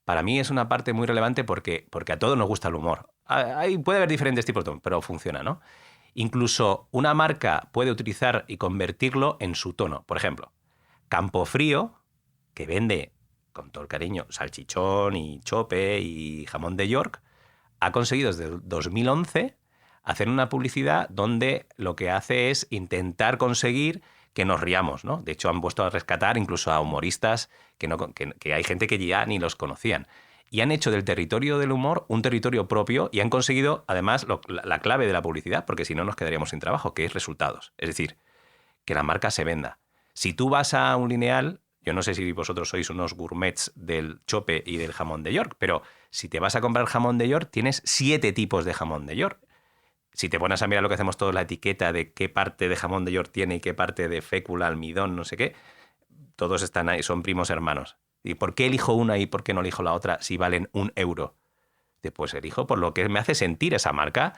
para mí es una parte muy relevante porque a todos nos gusta el humor. Puede haber diferentes tipos de humor, pero funciona, ¿no? Incluso una marca puede utilizar y convertirlo en su tono. Por ejemplo, Campofrío, que vende, con todo el cariño, salchichón y chope y jamón de York, ha conseguido desde el 2011 hacer una publicidad donde lo que hace es intentar conseguir que nos riamos, ¿no? De hecho, han puesto a rescatar incluso a humoristas que hay gente que ya ni los conocían. Y han hecho del territorio del humor un territorio propio y han conseguido, además, la clave de la publicidad, porque si no nos quedaríamos sin trabajo, que es resultados. Es decir, que la marca se venda. Si tú vas a un lineal, yo no sé si vosotros sois unos gourmets del chope y del jamón de York, pero si te vas a comprar jamón de York, tienes 7 tipos de jamón de York. Si te pones a mirar lo que hacemos todos, la etiqueta de qué parte de jamón de York tiene y qué parte de fécula, almidón, no sé qué, todos están ahí, son primos hermanos. ¿Y por qué elijo una y por qué no elijo la otra si valen €1? Pues elijo por lo que me hace sentir esa marca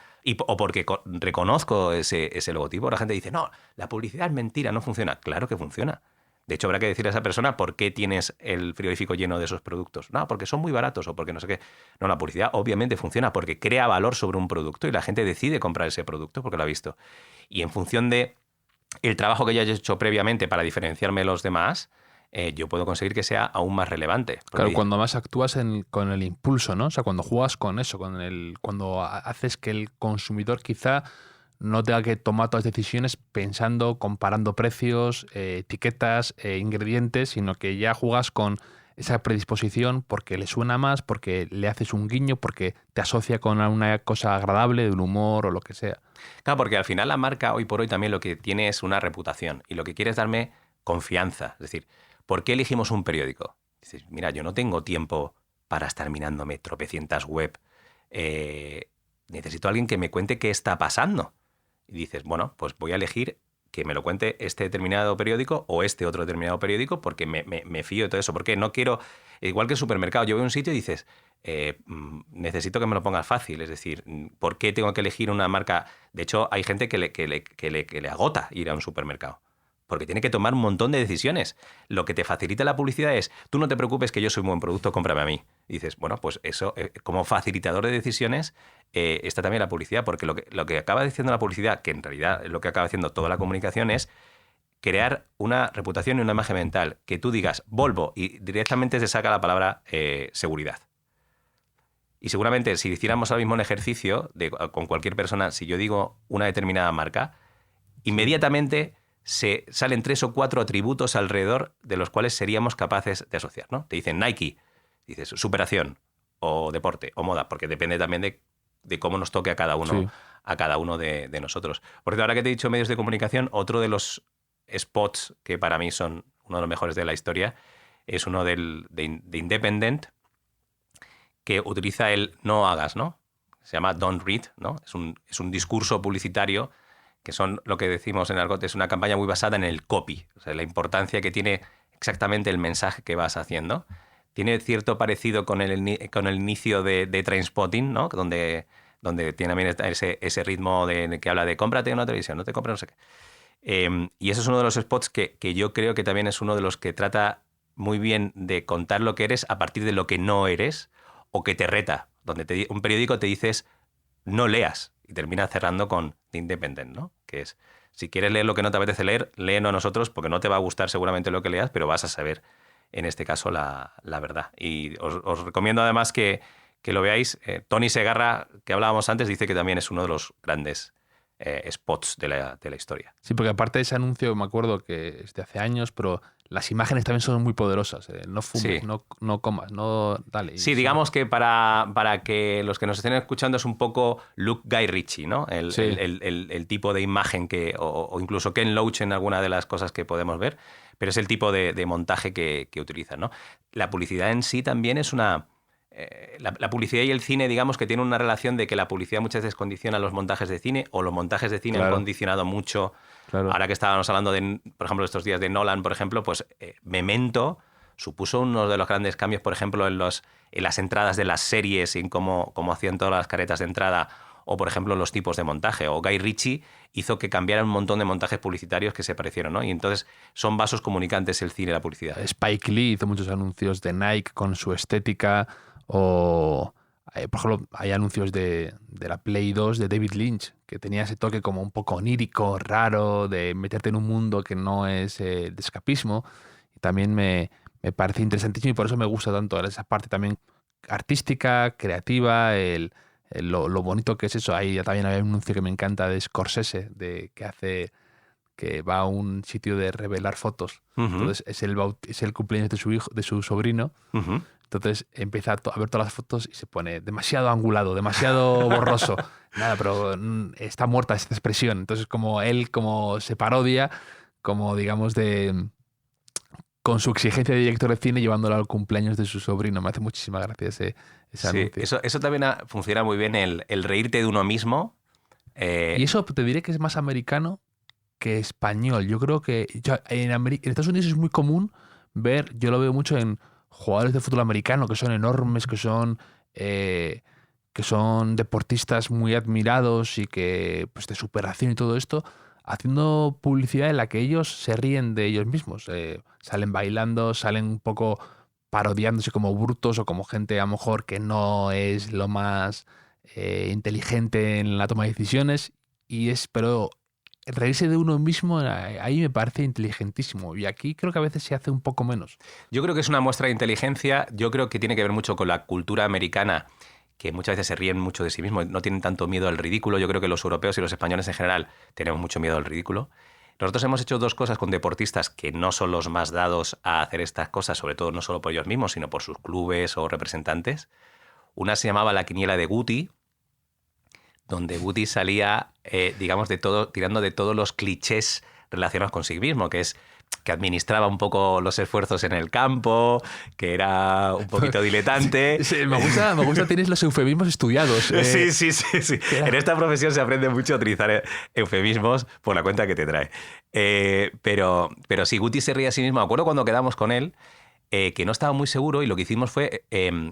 o porque reconozco ese logotipo. La gente dice, no, la publicidad es mentira, no funciona. Claro que funciona. De hecho, habrá que decirle a esa persona por qué tienes el frigorífico lleno de esos productos. No, porque son muy baratos o porque no sé qué. No, la publicidad obviamente funciona porque crea valor sobre un producto y la gente decide comprar ese producto porque lo ha visto. Y en función de el trabajo que yo haya hecho previamente para diferenciarme de los demás, yo puedo conseguir que sea aún más relevante. Claro, cuando más actúas con el impulso, ¿no? O sea, cuando juegas con eso, cuando haces que el consumidor quizá no tenga que tomar todas las decisiones pensando, comparando precios, etiquetas, ingredientes, sino que ya juegas con esa predisposición porque le suena más, porque le haces un guiño, porque te asocia con una cosa agradable, de un humor o lo que sea. Claro, porque al final la marca hoy por hoy también lo que tiene es una reputación y lo que quiere es darme confianza. Es decir, ¿por qué elegimos un periódico? Dices, mira, yo no tengo tiempo para estar mirándome tropecientas web. Necesito a alguien que me cuente qué está pasando. Y dices, bueno, pues voy a elegir que me lo cuente este determinado periódico o este otro determinado periódico porque me fío de todo eso. Porque no quiero, igual que el supermercado, yo voy a un sitio y dices, necesito que me lo pongas fácil. Es decir, ¿por qué tengo que elegir una marca? De hecho, hay gente que le agota ir a un supermercado. Porque tiene que tomar un montón de decisiones. Lo que te facilita la publicidad es, tú no te preocupes que yo soy un buen producto, cómprame a mí. Y dices, bueno, pues eso, como facilitador de decisiones, está también la publicidad, porque lo que acaba diciendo la publicidad, que en realidad es lo que acaba haciendo toda la comunicación, es crear una reputación y una imagen mental. Que tú digas Volvo y directamente te saca la palabra seguridad. Y seguramente si hiciéramos ahora mismo un ejercicio con cualquier persona, si yo digo una determinada marca, inmediatamente se salen 3 o 4 atributos alrededor de los cuales seríamos capaces de asociar, ¿no? Te dicen Nike, dices superación, o deporte, o moda, porque depende también de cómo nos toque a cada uno, sí, a cada uno de nosotros. Porque ahora que te he dicho medios de comunicación, otro de los spots que para mí son uno de los mejores de la historia es uno de Independent, que utiliza el no hagas, ¿no? Se llama Don't Read, ¿no? Es un discurso publicitario que son lo que decimos en argot, es una campaña muy basada en el copy, o sea, la importancia que tiene exactamente el mensaje que vas haciendo. Tiene cierto parecido con el inicio de Trainspotting, ¿no? Donde tiene también ese ritmo que habla de cómprate una televisión, no te compres no sé qué. Y ese es uno de los spots que yo creo que también es uno de los que trata muy bien de contar lo que eres a partir de lo que no eres o que te reta, donde un periódico te dices no leas. Y termina cerrando con The Independent, ¿no? Que es, si quieres leer lo que no te apetece leer, léenos a nosotros, porque no te va a gustar seguramente lo que leas, pero vas a saber, en este caso, la verdad. Y os recomiendo además que lo veáis. Tony Segarra, que hablábamos antes, dice que también es uno de los grandes spots de la historia. Sí, porque aparte de ese anuncio, me acuerdo que es de hace años, pero las imágenes también son muy poderosas. No fumes, sí, no comas, no dale. Sí, digamos que para que los que nos estén escuchando es un poco Luke Guy Ritchie, ¿no? El tipo de imagen o incluso Ken Loach en alguna de las cosas que podemos ver, pero es el tipo de montaje que utilizan, ¿no? La publicidad en sí también es una... La publicidad y el cine, digamos que tienen una relación de que la publicidad muchas veces condiciona los montajes de cine, o los montajes de cine, claro, han condicionado mucho. Claro. Ahora que estábamos hablando por ejemplo, estos días de Nolan, por ejemplo, pues Memento supuso uno de los grandes cambios, por ejemplo, en las entradas de las series y en cómo hacían todas las caretas de entrada, o por ejemplo los tipos de montaje. O Guy Ritchie hizo que cambiaran un montón de montajes publicitarios que se parecieron, ¿no? Y entonces son vasos comunicantes el cine y la publicidad. Spike Lee hizo muchos anuncios de Nike con su estética. O, por ejemplo, hay anuncios de la Play 2 de David Lynch, que tenía ese toque como un poco onírico, raro, de meterte en un mundo que no es de escapismo. Y también me parece interesantísimo y por eso me gusta tanto esa parte también artística, creativa, lo bonito que es eso. Ahí también hay un anuncio que me encanta de Scorsese, que va a un sitio de revelar fotos. Uh-huh. Entonces es el cumpleaños de su hijo, de su sobrino. Uh-huh. Entonces empieza a ver todas las fotos y se pone demasiado angulado, demasiado borroso. Nada, pero está muerta esta expresión. Entonces como él se parodia, como digamos con su exigencia de director de cine llevándolo al cumpleaños de su sobrino. Me hace muchísima gracia ese anuncio. Sí, eso también funciona muy bien, el reírte de uno mismo. Y eso te diré que es más americano que español. Yo creo que en Estados Unidos es muy común ver, yo lo veo mucho en jugadores de fútbol americano que son enormes, que son deportistas muy admirados y que pues de superación y todo esto, haciendo publicidad en la que ellos se ríen de ellos mismos. Salen bailando, salen un poco parodiándose como brutos o como gente a lo mejor que no es lo más inteligente en la toma de decisiones. Pero reírse de uno mismo ahí me parece inteligentísimo. Y aquí creo que a veces se hace un poco menos. Yo creo que es una muestra de inteligencia. Yo creo que tiene que ver mucho con la cultura americana, que muchas veces se ríen mucho de sí mismos, no tienen tanto miedo al ridículo. Yo creo que los europeos y los españoles en general tenemos mucho miedo al ridículo. Nosotros hemos hecho 2 cosas con deportistas que no son los más dados a hacer estas cosas, sobre todo no solo por ellos mismos, sino por sus clubes o representantes. Una se llamaba la quiniela de Guti, donde Guti salía, digamos, tirando de todos los clichés relacionados con sí mismo, que es que administraba un poco los esfuerzos en el campo, que era un poquito diletante. Sí, me gusta, tienes los eufemismos estudiados. Sí. En esta profesión se aprende mucho a utilizar eufemismos por la cuenta que te trae. Pero sí, Guti se ríe a sí mismo. Me acuerdo cuando quedamos con él, que no estaba muy seguro y lo que hicimos fue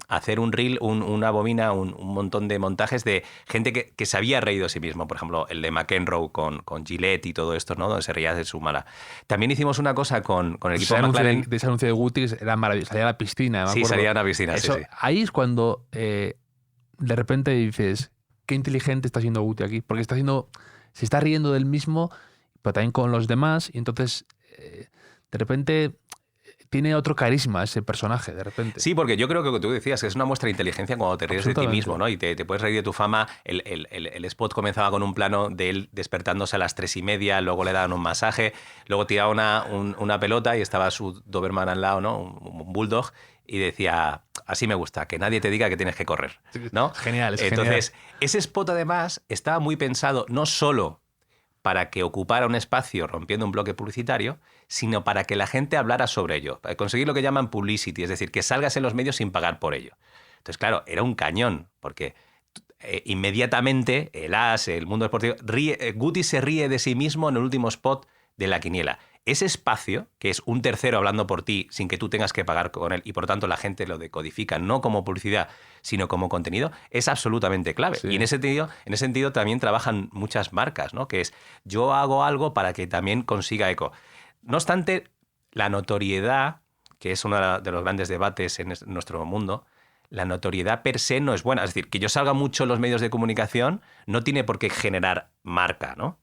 hacer un reel, una bobina, un montón de montajes de gente que se había reído a sí mismo. Por ejemplo, el de McEnroe con Gillette y todo esto, ¿no? Donde se reía de su mala. También hicimos una cosa con el equipo McLaren. De ese anuncio de Guti era maravilloso. Salía a la piscina. Sí, salía a la piscina, eso, sí. Ahí es cuando de repente dices, qué inteligente está siendo Guti aquí. Porque se está riendo del mismo, pero también con los demás. Y entonces, de repente... tiene otro carisma ese personaje, de repente. Sí, porque yo creo que lo que tú decías, que es una muestra de inteligencia cuando te ríes de ti mismo, ¿no? Y te puedes reír de tu fama. El spot comenzaba con un plano de él despertándose a las 3:30, luego le daban un masaje, luego tiraba una pelota y estaba su Doberman al lado, ¿no? Un bulldog, y decía, así me gusta, que nadie te diga que tienes que correr, ¿no? Genial, es Entonces, genial. ese spot además estaba muy pensado no solo para que ocupara un espacio rompiendo un bloque publicitario, sino para que la gente hablara sobre ello, para conseguir lo que llaman publicity, es decir, que salgas en los medios sin pagar por ello. Entonces, claro, era un cañón, porque inmediatamente el AS, el mundo deportivo, Guti se ríe de sí mismo en el último spot de la quiniela. Ese espacio, que es un tercero hablando por ti sin que tú tengas que pagar con él y por tanto la gente lo decodifica no como publicidad, sino como contenido, es absolutamente clave. Sí. Y en ese sentido también trabajan muchas marcas, ¿no? Que es, yo hago algo para que también consiga eco. No obstante, la notoriedad, que es uno de los grandes debates en nuestro mundo, la notoriedad per se no es buena. Es decir, que yo salga mucho en los medios de comunicación no tiene por qué generar marca, ¿no?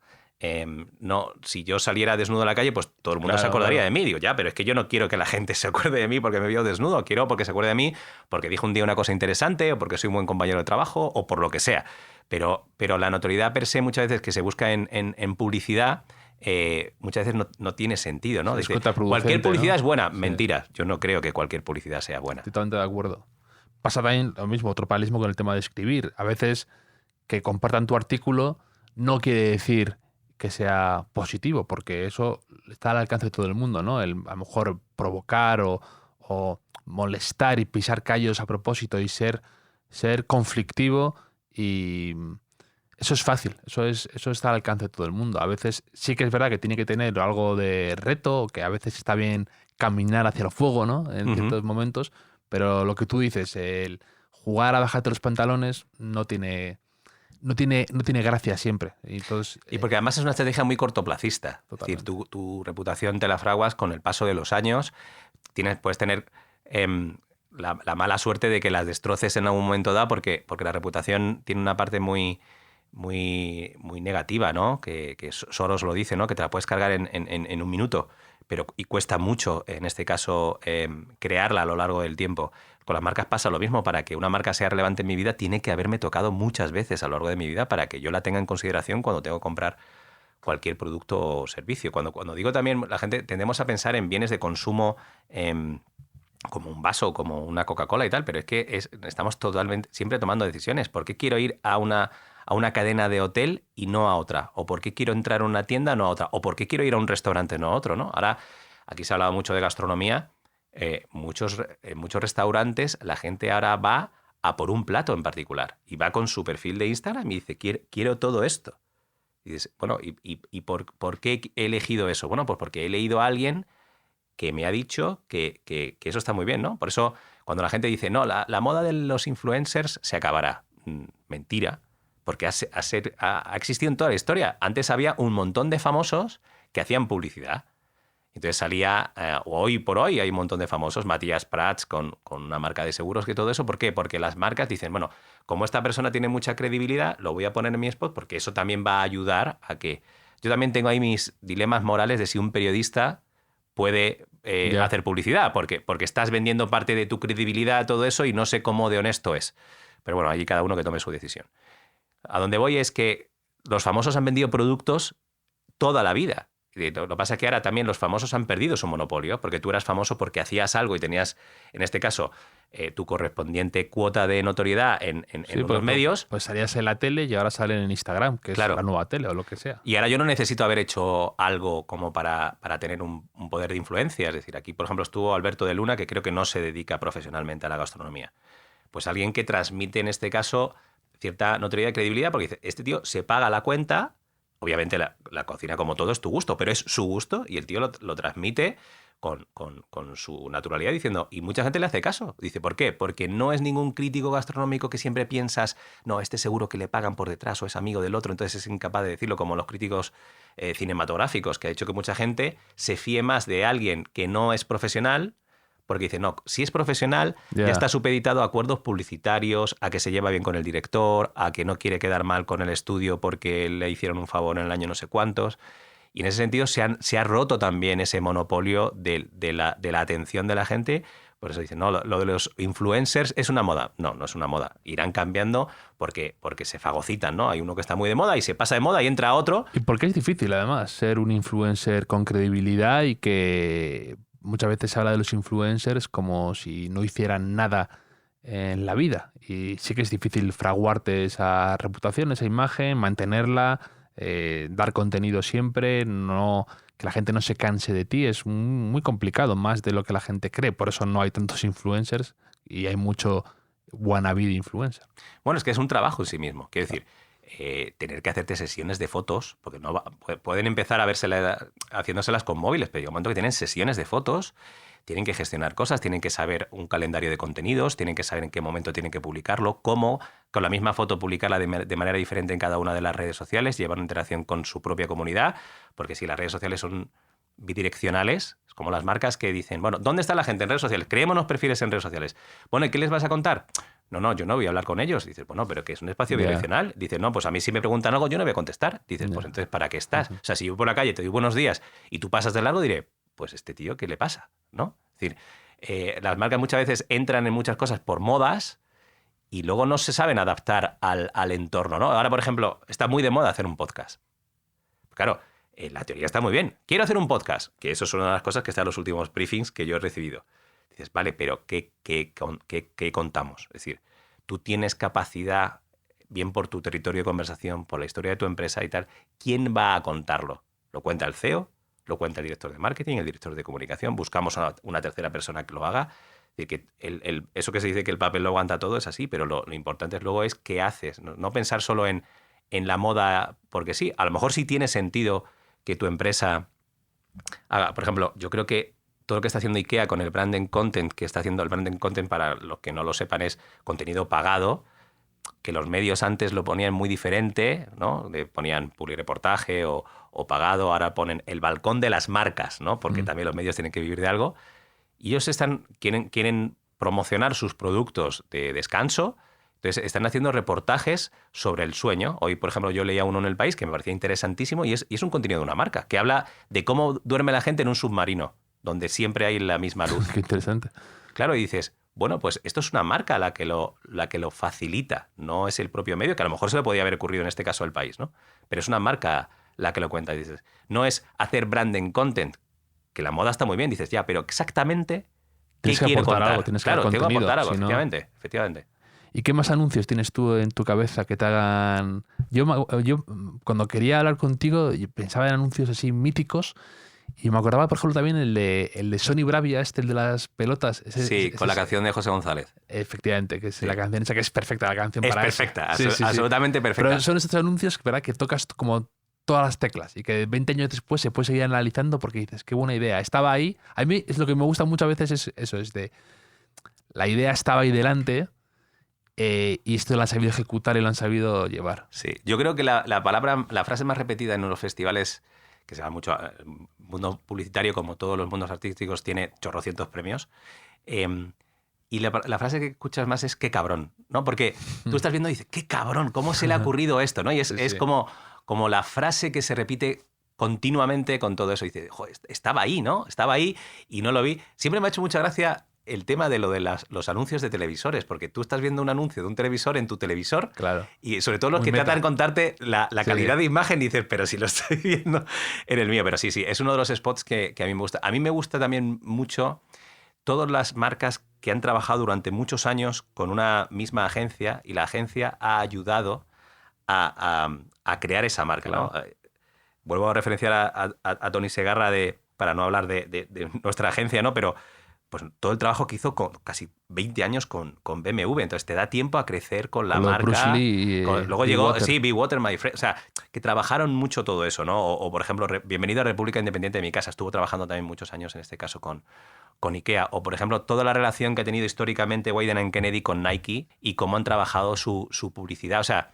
No, si yo saliera desnudo a la calle, pues todo el mundo se acordaría de mí. Digo, ya, pero es que yo no quiero que la gente se acuerde de mí porque me vio desnudo. Quiero porque se acuerde de mí porque dijo un día una cosa interesante o porque soy un buen compañero de trabajo o por lo que sea. Pero la notoriedad per se muchas veces que se busca en publicidad muchas veces no tiene sentido, ¿no? Dice, cualquier publicidad, ¿no? Es buena. Sí. Mentira. Yo no creo que cualquier publicidad sea buena. Totalmente de acuerdo. Pasa también lo mismo, otro paralelismo con el tema de escribir. A veces que compartan tu artículo no quiere decir que sea positivo, porque eso está al alcance de todo el mundo, ¿no? A lo mejor provocar o molestar y pisar callos a propósito y ser conflictivo, y eso es fácil, eso está al alcance de todo el mundo. A veces sí que es verdad que tiene que tener algo de reto, que a veces está bien caminar hacia el fuego, ¿no? En ciertos momentos, pero lo que tú dices, el jugar a bajarte los pantalones no tiene gracia siempre. Entonces, y porque además es una estrategia muy cortoplacista. Totalmente. Es decir, tu reputación te la fraguas con el paso de los años. Puedes tener la mala suerte de que la destroces en algún momento dado porque la reputación tiene una parte muy, muy, muy negativa, ¿no? Que Soros lo dice, ¿no? Que te la puedes cargar en un minuto. Y cuesta mucho, en este caso, crearla a lo largo del tiempo. Con las marcas pasa lo mismo. Para que una marca sea relevante en mi vida, tiene que haberme tocado muchas veces a lo largo de mi vida para que yo la tenga en consideración cuando tengo que comprar cualquier producto o servicio. Cuando digo también, la gente tendemos a pensar en bienes de consumo como un vaso, como una Coca-Cola y tal, pero es que estamos totalmente siempre tomando decisiones. ¿Por qué quiero ir a una cadena de hotel y no a otra? ¿O por qué quiero entrar a una tienda no a otra? ¿O por qué quiero ir a un restaurante no a otro? ¿No? Ahora, aquí se ha hablado mucho de gastronomía. Muchos restaurantes, la gente ahora va a por un plato en particular y va con su perfil de Instagram y dice, quiero todo esto. Y dices, bueno, ¿y por qué he elegido eso? Bueno, pues porque he leído a alguien que me ha dicho que eso está muy bien, ¿no? Por eso, cuando la gente dice, no, la moda de los influencers se acabará. Mentira, porque ha existido en toda la historia. Antes había un montón de famosos que hacían publicidad. Entonces salía, hoy por hoy hay un montón de famosos, Matías Prats con una marca de seguros, que todo eso. ¿Por qué? Porque las marcas dicen, bueno, como esta persona tiene mucha credibilidad, lo voy a poner en mi spot porque eso también va a ayudar a que... Yo también tengo ahí mis dilemas morales de si un periodista puede hacer publicidad, porque estás vendiendo parte de tu credibilidad, todo eso, y no sé cómo de honesto es. Pero bueno, allí cada uno que tome su decisión. A donde voy es que los famosos han vendido productos toda la vida. Lo que pasa es que ahora también los famosos han perdido su monopolio, porque tú eras famoso porque hacías algo y tenías, en este caso, tu correspondiente cuota de notoriedad en los medios. Pues salías en la tele y ahora salen en Instagram, que claro, es la nueva tele o lo que sea. Y ahora yo no necesito haber hecho algo como para tener un poder de influencia. Es decir, aquí, por ejemplo, estuvo Alberto de Luna, que creo que no se dedica profesionalmente a la gastronomía. Pues alguien que transmite, en este caso, cierta notoriedad y credibilidad, porque dice, este tío se paga la cuenta. Obviamente la cocina, como todo, es tu gusto, pero es su gusto y el tío lo transmite con su naturalidad diciendo, y mucha gente le hace caso. Dice, ¿por qué? Porque no es ningún crítico gastronómico que siempre piensas, no, este seguro que le pagan por detrás o es amigo del otro, entonces es incapaz de decirlo, como los críticos cinematográficos, que ha hecho que mucha gente se fíe más de alguien que no es profesional, porque dice, no, si es profesional, ya está supeditado a acuerdos publicitarios, a que se lleva bien con el director, a que no quiere quedar mal con el estudio porque le hicieron un favor en el año no sé cuántos. Y en ese sentido se ha roto también ese monopolio de la atención de la gente. Por eso dicen, no, lo de los influencers es una moda. No, no es una moda. Irán cambiando porque se fagocitan, ¿no? Hay uno que está muy de moda y se pasa de moda y entra otro. Y porque es difícil, además, ser un influencer con credibilidad y que muchas veces se habla de los influencers como si no hicieran nada en la vida. Y sí que es difícil fraguarte esa reputación, esa imagen, mantenerla, dar contenido siempre, no que la gente no se canse de ti. Es muy complicado, más de lo que la gente cree. Por eso no hay tantos influencers y hay mucho wannabe de influencer. Bueno, es que es un trabajo en sí mismo. Quiero decir, tener que hacerte sesiones de fotos, porque pueden empezar a haciéndoselas con móviles, pero llega un momento que tienen sesiones de fotos, tienen que gestionar cosas, tienen que saber un calendario de contenidos, tienen que saber en qué momento tienen que publicarlo, cómo con la misma foto publicarla de manera diferente en cada una de las redes sociales, llevar una interacción con su propia comunidad, porque si las redes sociales son bidireccionales, es como las marcas que dicen, bueno, ¿dónde está la gente en redes sociales? Creémonos perfiles en redes sociales. Bueno, ¿y qué les vas a contar? No, yo no voy a hablar con ellos. Dices, bueno, pero que es un espacio bidireccional. Dices, no, pues a mí si me preguntan algo yo no voy a contestar. Dices, pues entonces, ¿para qué estás? O sea, si yo por la calle te doy buenos días y tú pasas de largo, diré, pues este tío, ¿qué le pasa? ¿No? Es decir, las marcas muchas veces entran en muchas cosas por modas y luego no se saben adaptar al entorno, ¿no? Ahora, por ejemplo, está muy de moda hacer un podcast. Claro, la teoría está muy bien. Quiero hacer un podcast, que eso es una de las cosas que está en los últimos briefings que yo he recibido. Dices, vale, pero ¿qué contamos? Es decir, tú tienes capacidad, bien por tu territorio de conversación, por la historia de tu empresa y tal, ¿quién va a contarlo? ¿Lo cuenta el CEO? ¿Lo cuenta el director de marketing, el director de comunicación? ¿Buscamos a una tercera persona que lo haga? Es decir, que eso que se dice que el papel lo aguanta todo es así, pero lo importante luego es qué haces. No pensar solo en la moda, porque sí, a lo mejor sí tiene sentido que tu empresa haga. Por ejemplo, yo creo que todo lo que está haciendo IKEA con el branding content, que está haciendo el branding content, para los que no lo sepan, es contenido pagado, que los medios antes lo ponían muy diferente, ¿no? Ponían publireportaje o pagado, ahora ponen el balcón de las marcas, ¿no? Porque también los medios tienen que vivir de algo. Y ellos quieren promocionar sus productos de descanso, entonces están haciendo reportajes sobre el sueño. Hoy, por ejemplo, yo leía uno en El País que me parecía interesantísimo y es un contenido de una marca, que habla de cómo duerme la gente en un submarino, donde siempre hay la misma luz. Qué interesante. Claro, y dices, bueno, pues esto es una marca la que lo facilita, no es el propio medio, que a lo mejor se le podía haber ocurrido en este caso al País, ¿no? Pero es una marca la que lo cuenta. Y dices, no es hacer branding content, que la moda está muy bien, dices, ya, pero exactamente ¿qué quiere contar? Algo, tienes que claro, tengo que aportar algo, si no... efectivamente. ¿Y qué más anuncios tienes tú en tu cabeza que te hagan...? Yo cuando quería hablar contigo pensaba en anuncios así míticos y me acordaba, por ejemplo, también el de Sony Bravia, el de las pelotas. Con la canción de José González. Efectivamente, que es la canción esa que es perfecta, la canción para eso. Es perfecta, absolutamente perfecta. Pero son estos anuncios, ¿verdad?, que tocas como todas las teclas y que 20 años después se puede seguir analizando porque dices, qué buena idea, estaba ahí. A mí es lo que me gusta muchas veces es eso, es de la idea estaba ahí delante y esto lo han sabido ejecutar y lo han sabido llevar. Sí, yo creo que la frase más repetida en los festivales, que se va mucho, el mundo publicitario, como todos los mundos artísticos, tiene chorrocientos premios. Y la frase que escuchas más es qué cabrón, ¿no? Porque tú estás viendo y dices, qué cabrón, ¿cómo se le ha ocurrido esto? ¿No? Y es como la frase que se repite continuamente con todo eso. Y dices, joder, estaba ahí, ¿no? Estaba ahí y no lo vi. Siempre me ha hecho mucha gracia el tema de lo de los anuncios de televisores, porque tú estás viendo un anuncio de un televisor en tu televisor, claro, y sobre todo los que tratan de contarte la calidad de imagen, y dices, pero si lo estoy viendo en el mío. Pero sí, es uno de los spots que a mí me gusta. A mí me gusta también mucho todas las marcas que han trabajado durante muchos años con una misma agencia y la agencia ha ayudado a crear esa marca, claro, ¿no? Vuelvo a referenciar a Tony Segarra para no hablar de nuestra agencia, ¿no? Pero pues todo el trabajo que hizo con casi 20 años con BMW. Entonces te da tiempo a crecer con la Con lo de marca. Bruce Lee y, Luego Be llegó, Water. sí, Be Water, My Friend. O sea, que trabajaron mucho todo eso, ¿no? O por ejemplo, Bienvenido a República Independiente de mi casa. Estuvo trabajando también muchos años, en este caso, con IKEA. O, por ejemplo, toda la relación que ha tenido históricamente Wieden & Kennedy con Nike y cómo han trabajado su publicidad. O sea,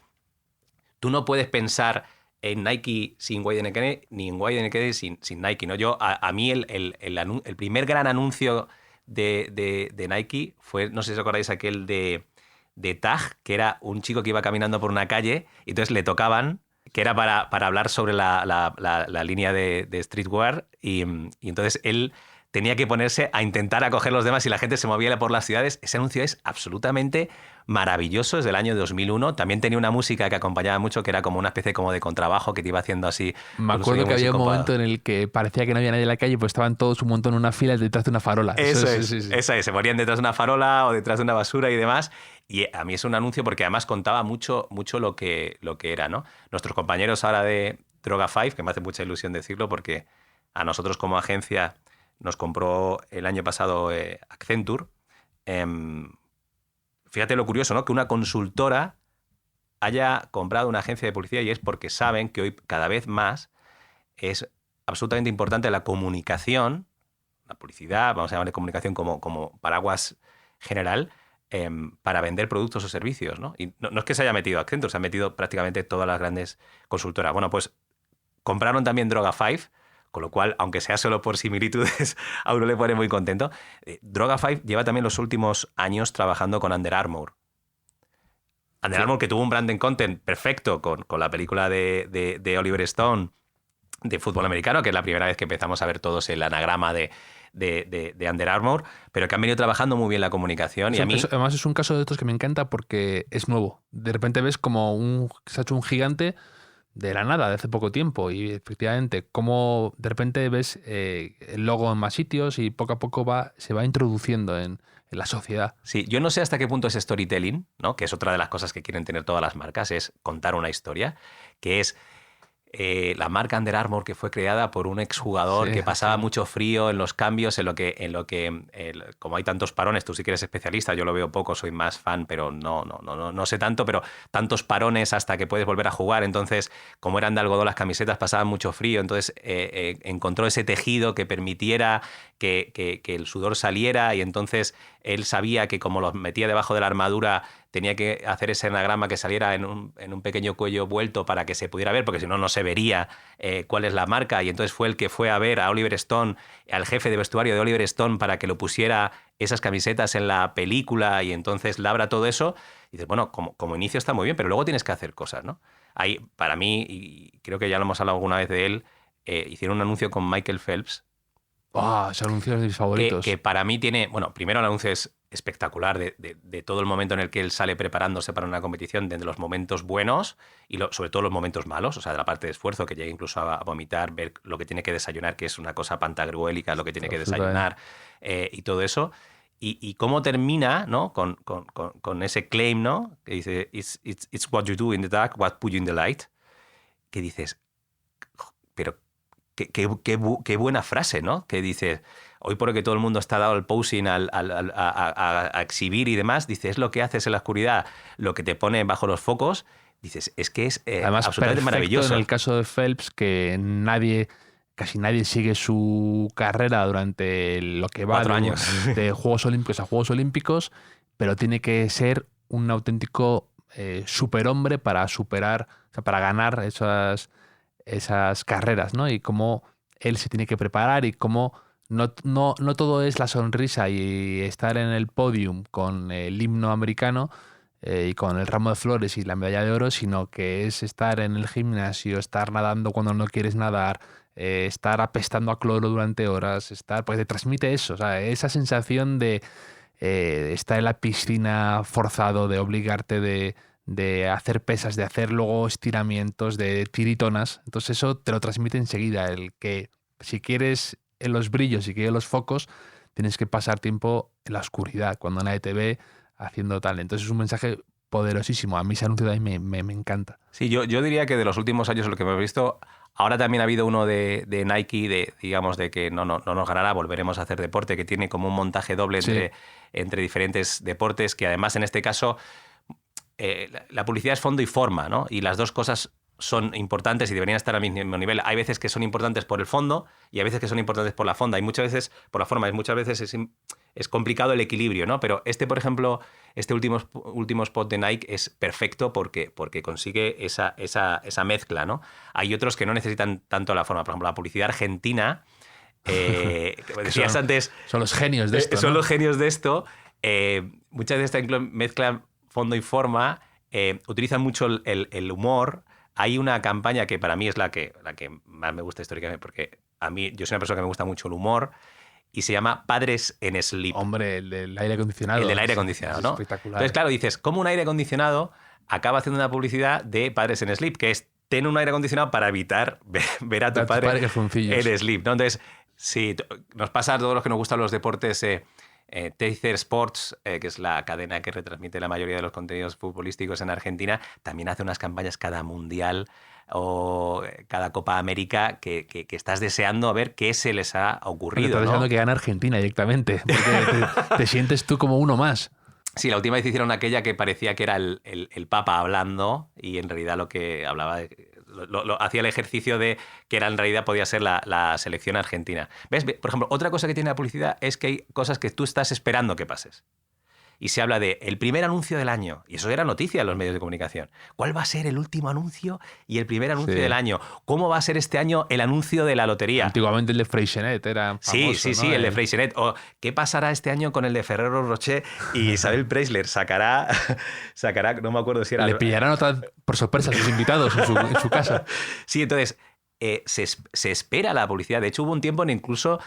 tú no puedes pensar en Nike sin Wieden & Kennedy, ni en Wieden & Kennedy sin Nike, ¿no? A mí el primer gran anuncio de Nike fue, no sé si os acordáis, aquel de Tag, que era un chico que iba caminando por una calle y entonces le tocaban, que era para hablar sobre la línea de streetwear y entonces él tenía que ponerse a intentar acoger a los demás y la gente se movía por las ciudades. Ese anuncio es absolutamente maravilloso, es del año 2001. También tenía una música que acompañaba mucho, que era como una especie como de contrabajo que te iba haciendo así. Me acuerdo que había un momento en el que parecía que no había nadie en la calle, pues estaban todos un montón en una fila detrás de una farola. Eso es, sí. Esa es, se ponían detrás de una farola o detrás de una basura y demás. Y a mí es un anuncio porque además contaba mucho lo que era, ¿no? Nuestros compañeros ahora de Droga 5, que me hace mucha ilusión decirlo porque a nosotros como agencia nos compró el año pasado Accenture. Fíjate lo curioso, ¿no? Que una consultora haya comprado una agencia de publicidad y es porque saben que hoy cada vez más es absolutamente importante la comunicación, la publicidad, vamos a llamarle comunicación como paraguas general, para vender productos o servicios, ¿no? Y no es que se haya metido Accenture, se han metido prácticamente todas las grandes consultoras. Bueno, pues compraron también Droga 5, con lo cual, aunque sea solo por similitudes, a uno le pone muy contento. Droga 5 lleva también los últimos años trabajando con Under Armour. Under Armour, que tuvo un branding content perfecto con la película de Oliver Stone de fútbol americano, que es la primera vez que empezamos a ver todos el anagrama de Under Armour, pero que han venido trabajando muy bien la comunicación. Y a mí... Además es un caso de estos que me encanta porque es nuevo. De repente ves como se ha hecho un gigante de la nada, de hace poco tiempo, y efectivamente como de repente ves el logo en más sitios y poco a poco se va introduciendo en la sociedad. Sí, yo no sé hasta qué punto es storytelling, ¿no? Que es otra de las cosas que quieren tener todas las marcas, es contar una historia, que es la marca Under Armour, que fue creada por un exjugador que pasaba mucho frío en los cambios, en lo que como hay tantos parones, tú sí que eres especialista, yo lo veo poco, soy más fan, pero no sé tanto, pero tantos parones hasta que puedes volver a jugar. Entonces, como eran de algodón las camisetas, pasaban mucho frío, entonces encontró ese tejido que permitiera que el sudor saliera, y entonces él sabía que como los metía debajo de la armadura tenía que hacer ese anagrama que saliera en un pequeño cuello vuelto para que se pudiera ver, porque si no, no se vería cuál es la marca. Y entonces fue el que fue a ver a Oliver Stone, al jefe de vestuario de Oliver Stone, para que lo pusiera esas camisetas en la película, y entonces labra todo eso. Y dices, bueno, como inicio está muy bien, pero luego tienes que hacer cosas, ¿no? Ahí, para mí, y creo que ya lo hemos hablado alguna vez de él, hicieron un anuncio con Michael Phelps. Ese anuncio es de mis favoritos. Que para mí tiene... Bueno, primero el anuncio es espectacular de todo el momento en el que él sale preparándose para una competición, desde los momentos buenos y sobre todo los momentos malos, o sea, de la parte de esfuerzo, que llega incluso a vomitar, ver lo que tiene que desayunar, que es una cosa pantagruélica, lo que tiene que desayunar, y todo eso. Y cómo termina, ¿no? con ese claim, ¿no? Que dice, it's what you do in the dark, what put you in the light. Que dices, pero qué buena frase, ¿no? Que dices, hoy por hoy que todo el mundo está dado al posing, a exhibir y demás, dices, es lo que haces en la oscuridad, lo que te pone bajo los focos. Dices, es que es además, absolutamente maravilloso. En el caso de Phelps, que casi nadie sigue su carrera durante lo que va 4 años de Juegos Olímpicos a Juegos Olímpicos, pero tiene que ser un auténtico superhombre para superar, o sea, para ganar esas carreras, ¿no? Y cómo él se tiene que preparar y cómo no todo es la sonrisa y estar en el podium con el himno americano y con el ramo de flores y la medalla de oro, sino que es estar en el gimnasio, estar nadando cuando no quieres nadar, estar apestando a cloro durante horas, pues te transmite eso, o sea, esa sensación de estar en la piscina forzado, de obligarte de hacer pesas, de hacer luego estiramientos, de tiritonas. Entonces eso te lo transmite enseguida, el que si quieres en los brillos, si quieres los focos, tienes que pasar tiempo en la oscuridad, cuando nadie te ve haciendo tal. Entonces es un mensaje poderosísimo. A mí ese anuncio también me encanta. Sí, yo diría que de los últimos años lo que hemos visto, ahora también ha habido uno de Nike, digamos, de que no nos ganará, volveremos a hacer deporte, que tiene como un montaje doble entre diferentes deportes, que además en este caso la publicidad es fondo y forma, ¿no? Y las dos cosas son importantes y deberían estar al mismo nivel. Hay veces que son importantes por el fondo y hay veces que son importantes por la forma. Y muchas veces por la forma, y muchas veces es complicado el equilibrio, ¿no? Pero por ejemplo, este último spot de Nike es perfecto porque consigue esa mezcla, ¿no? Hay otros que no necesitan tanto la forma. Por ejemplo, la publicidad argentina, decías antes... Son los genios de esto, Son ¿no? los genios de esto. Muchas veces mezclan fondo y forma, utilizan mucho el humor. Hay una campaña que para mí es la que más me gusta históricamente, porque a mí, yo soy una persona que me gusta mucho el humor, y se llama Padres en Sleep. Hombre, el del aire acondicionado. El del aire acondicionado, ¿no? Espectacular. Entonces, claro, dices, ¿cómo un aire acondicionado acaba haciendo una publicidad de Padres en Sleep? Que es, ten un aire acondicionado para evitar ver a tu padre en sleep, ¿no? Entonces, sí, nos pasa a todos los que nos gustan los deportes... Tezer Sports, que es la cadena que retransmite la mayoría de los contenidos futbolísticos en Argentina, también hace unas campañas cada mundial o cada Copa América que estás deseando a ver qué se les ha ocurrido. Estás deseando que gane Argentina directamente, porque te sientes tú como uno más. Sí, la última vez hicieron aquella que parecía que era el Papa hablando y en realidad lo que hablaba... hacía el ejercicio de que en realidad podía ser la selección argentina. ¿Ves? Por ejemplo, otra cosa que tiene la publicidad es que hay cosas que tú estás esperando que pases. Y se habla de el primer anuncio del año. Y eso era noticia en los medios de comunicación. ¿Cuál va a ser el último anuncio y el primer anuncio del año? ¿Cómo va a ser este año el anuncio de la lotería? Antiguamente el de Freixenet era famoso, Sí, ¿no? el de Freixenet. O ¿qué pasará este año con el de Ferrero Rocher y Isabel Preisler? Sacará, no me acuerdo si era... Le pillarán otra vez por sorpresa a sus invitados en su casa. Sí, entonces se espera la publicidad. De hecho, hubo un tiempo en incluso,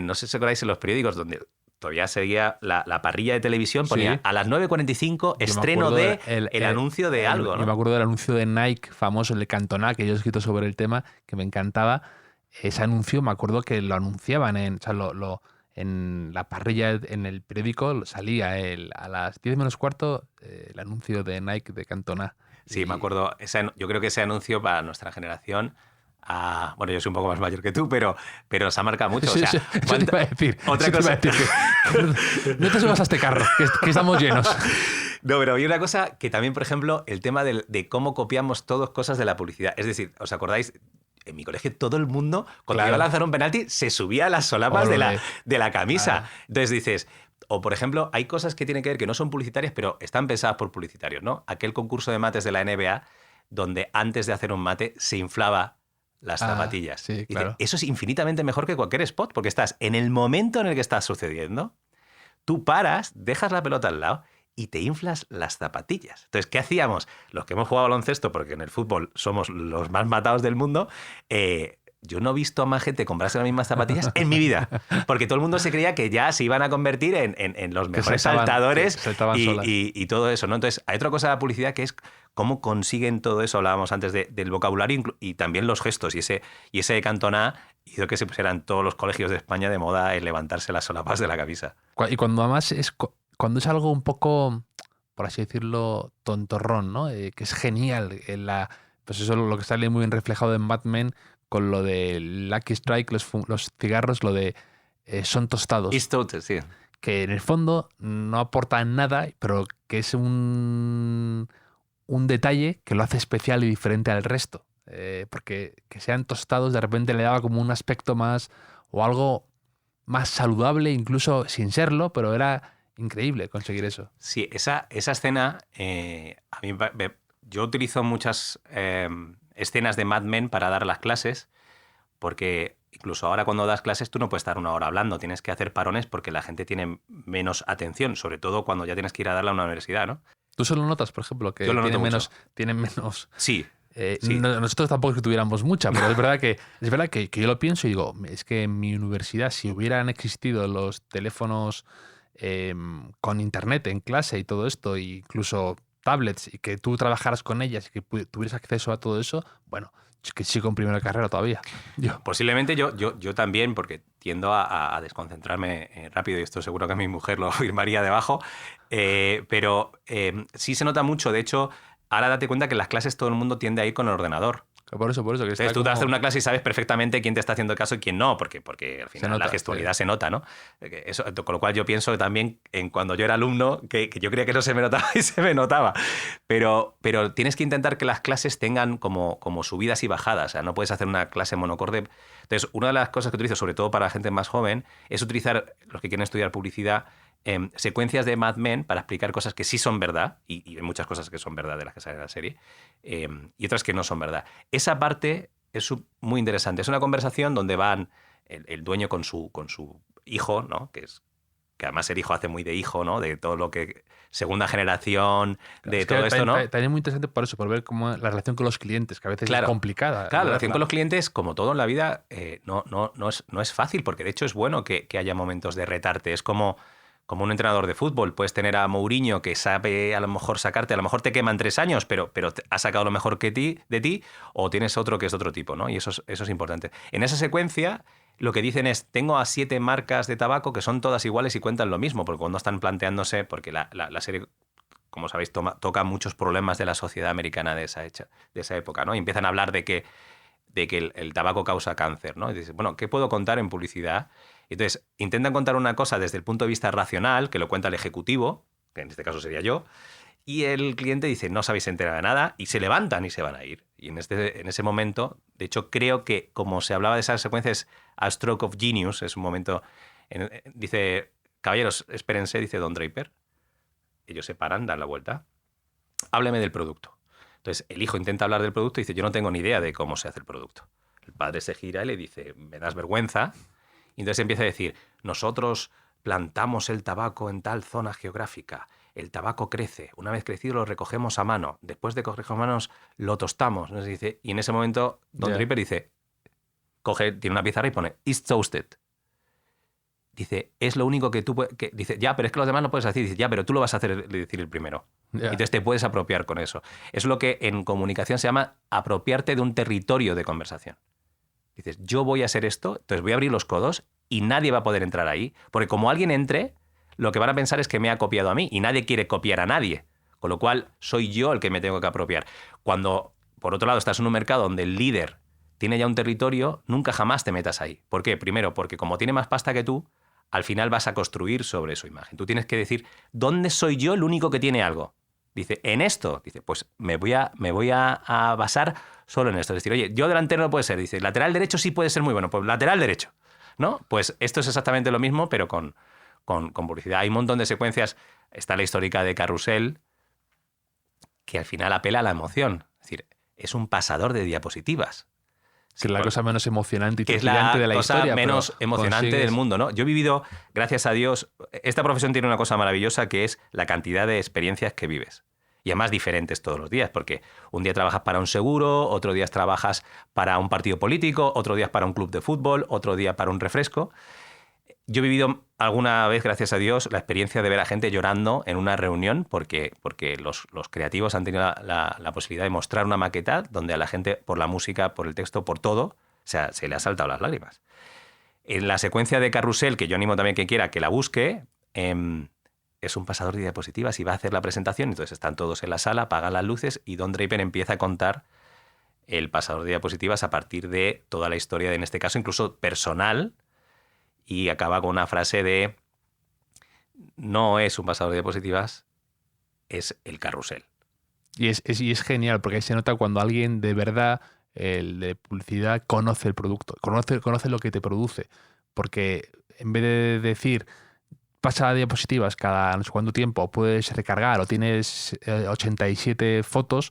no sé si acordáis, en los periódicos donde todavía seguía la parrilla de televisión, ponía a las 9:45 estreno de el anuncio de algo, ¿no? Yo me acuerdo del anuncio de Nike famoso, el de Cantona, que yo he escrito sobre el tema, que me encantaba. Ese anuncio me acuerdo que lo anunciaban en la parrilla, en el periódico, salía a las 10 menos cuarto el anuncio de Nike de Cantona. Sí, me acuerdo. Yo creo que ese anuncio para nuestra generación... bueno, yo soy un poco más mayor que tú, pero se ha marcado mucho. O sea, eso te iba a decir. Otra cosa... que no te subas a este carro, que estamos llenos. No, pero hay una cosa que también, por ejemplo, el tema de cómo copiamos todas cosas de la publicidad. Es decir, ¿os acordáis? En mi colegio todo el mundo, cuando iba a lanzar un penalti, se subía a las solapas de la camisa. Claro. Entonces dices... O, por ejemplo, hay cosas que tienen que ver que no son publicitarias, pero están pensadas por publicitarios, ¿no? Aquel concurso de mates de la NBA, donde antes de hacer un mate se inflaba las zapatillas. Sí, claro. Dice, eso es infinitamente mejor que cualquier spot, porque estás en el momento en el que está sucediendo, tú paras, dejas la pelota al lado y te inflas las zapatillas. Entonces, ¿qué hacíamos? Los que hemos jugado baloncesto, porque en el fútbol somos los más matados del mundo, yo no he visto a más gente comprarse las mismas zapatillas en mi vida, porque todo el mundo se creía que ya se iban a convertir en los mejores saltadores y todo eso, ¿no? Entonces, hay otra cosa de la publicidad que es cómo consiguen todo eso. Hablábamos antes del vocabulario y también los gestos. Y ese de Cantona hizo que se pusieran todos los colegios de España de moda en levantarse las solapas de la camisa. Y cuando además cuando es algo un poco, por así decirlo, tontorrón, ¿no? Que es genial. Pues eso es lo que sale muy bien reflejado en Mad Men, con lo de Lucky Strike, los cigarros, lo de son tostados. It's toasted, sí. Que en el fondo no aporta nada, pero que es un detalle que lo hace especial y diferente al resto. Porque que sean tostados de repente le daba como un aspecto más, o algo más saludable, incluso sin serlo, pero era increíble conseguir eso. Sí, esa escena, a mí, yo utilizo muchas escenas de Mad Men para dar las clases, porque incluso ahora cuando das clases tú no puedes estar una hora hablando, tienes que hacer parones porque la gente tiene menos atención, sobre todo cuando ya tienes que ir a darla a una universidad, ¿no? ¿Tú solo notas, por ejemplo, que tienen menos... Sí. Sí. Nosotros tampoco es que tuviéramos mucha, pero es verdad que yo lo pienso y digo, es que en mi universidad, si hubieran existido los teléfonos con internet en clase y todo esto, e incluso tablets, y que tú trabajaras con ellas y que tuvieras acceso a todo eso, bueno, que sigo en primera carrera todavía. Yo. Posiblemente yo también, porque tiendo a desconcentrarme rápido, y esto seguro que mi mujer lo firmaría debajo, pero sí se nota mucho. De hecho, ahora date cuenta que en las clases todo el mundo tiende a ir con el ordenador. Por eso. Que Entonces tú te vas a hacer una clase y sabes perfectamente quién te está haciendo caso y quién no, porque al final nota, la gestualidad sí. se nota, ¿no? Eso, con lo cual yo pienso que también cuando yo era alumno, que yo creía que no se me notaba y se me notaba. Pero tienes que intentar que las clases tengan como subidas y bajadas. O sea, no puedes hacer una clase monocorde. Entonces, una de las cosas que utilizo, sobre todo para la gente más joven, es utilizar, los que quieren estudiar publicidad, secuencias de Mad Men para explicar cosas que sí son verdad, y hay muchas cosas que son verdad de las que sale en la serie, y otras que no son verdad. Esa parte es muy interesante. Es una conversación donde van el dueño con su hijo, ¿no? Que además el hijo hace muy de hijo, ¿no? De todo lo que... Segunda generación, de es que todo esto, ¿no? También es muy interesante por eso, por ver cómo la relación con los clientes, que a veces Claro. es complicada. Claro, la relación con los clientes, como todo en la vida, no es fácil, porque de hecho es bueno que haya momentos de retarte. Es como un entrenador de fútbol. Puedes tener a Mourinho, que sabe a lo mejor sacarte, a lo mejor te queman 3 años, pero ha sacado lo mejor de ti, o tienes otro que es de otro tipo, ¿no? Y eso es importante. En esa secuencia, lo que dicen es, tengo a 7 marcas de tabaco que son todas iguales y cuentan lo mismo, porque cuando están planteándose, porque la serie, como sabéis, toca muchos problemas de la sociedad americana de esa época, ¿no? Y empiezan a hablar de que el tabaco causa cáncer, ¿no? Y dices, bueno, ¿qué puedo contar en publicidad? Entonces, intentan contar una cosa desde el punto de vista racional, que lo cuenta el ejecutivo, que en este caso sería yo, y el cliente dice, no sabéis enterar de nada, y se levantan y se van a ir. Y en ese momento, de hecho, creo que como se hablaba de esas secuencias, a stroke of genius, es un momento, dice, caballeros, espérense, dice Don Draper. Ellos se paran, dan la vuelta. Hábleme del producto. Entonces, el hijo intenta hablar del producto y dice, yo no tengo ni idea de cómo se hace el producto. El padre se gira y le dice, me das vergüenza. Y entonces empieza a decir, nosotros plantamos el tabaco en tal zona geográfica, el tabaco crece, una vez crecido lo recogemos a mano, después de coger a manos lo tostamos. ¿No? Y en ese momento Don Draper dice, tiene una pizarra y pone, it's toasted. Dice, es lo único que tú puedes... Dice, ya, pero es que los demás no puedes decir. Dice, ya, pero tú lo vas a decir el primero. Entonces te puedes apropiar con eso. Es lo que en comunicación se llama apropiarte de un territorio de conversación. Dices, yo voy a hacer esto, entonces voy a abrir los codos y nadie va a poder entrar ahí. Porque como alguien entre, lo que van a pensar es que me ha copiado a mí y nadie quiere copiar a nadie. Con lo cual, soy yo el que me tengo que apropiar. Cuando, por otro lado, estás en un mercado donde el líder tiene ya un territorio, nunca jamás te metas ahí. ¿Por qué? Primero, porque como tiene más pasta que tú, al final vas a construir sobre su imagen. Tú tienes que decir, ¿dónde soy yo el único que tiene algo? Dice, en esto. Dice, pues me voy a basar solo en esto. Es decir, oye, yo delantero no puede ser. Dice, lateral derecho sí puede ser muy bueno. Pues lateral derecho, ¿no? Pues esto es exactamente lo mismo, pero con publicidad. Hay un montón de secuencias. Está la histórica de Carrusel, que al final apela a la emoción. Es decir, es un pasador de diapositivas. Que es la cosa menos emocionante y que es la de la cosa historia, menos emocionante del mundo, ¿no? Yo he vivido, gracias a Dios, esta profesión tiene una cosa maravillosa que es la cantidad de experiencias que vives. Y además diferentes todos los días, porque un día trabajas para un seguro, otro día trabajas para un partido político, otro día para un club de fútbol, otro día para un refresco. Yo he vivido alguna vez, gracias a Dios, la experiencia de ver a gente llorando en una reunión porque los creativos han tenido la posibilidad de mostrar una maqueta donde a la gente, por la música, por el texto, por todo, o sea, se le ha saltado las lágrimas. En la secuencia de Carrusel, que yo animo también que quiera que la busque, es un pasador de diapositivas y va a hacer la presentación. Entonces están todos en la sala, apagan las luces y Don Draper empieza a contar el pasador de diapositivas a partir de toda la historia, en este caso incluso personal, y acaba con una frase de no es un pasador de diapositivas, es el carrusel. Y es genial, porque ahí se nota cuando alguien de verdad, el de publicidad, conoce el producto, conoce lo que te produce. Porque en vez de decir, pasa diapositivas cada no sé cuánto tiempo, puedes recargar o tienes 87 fotos,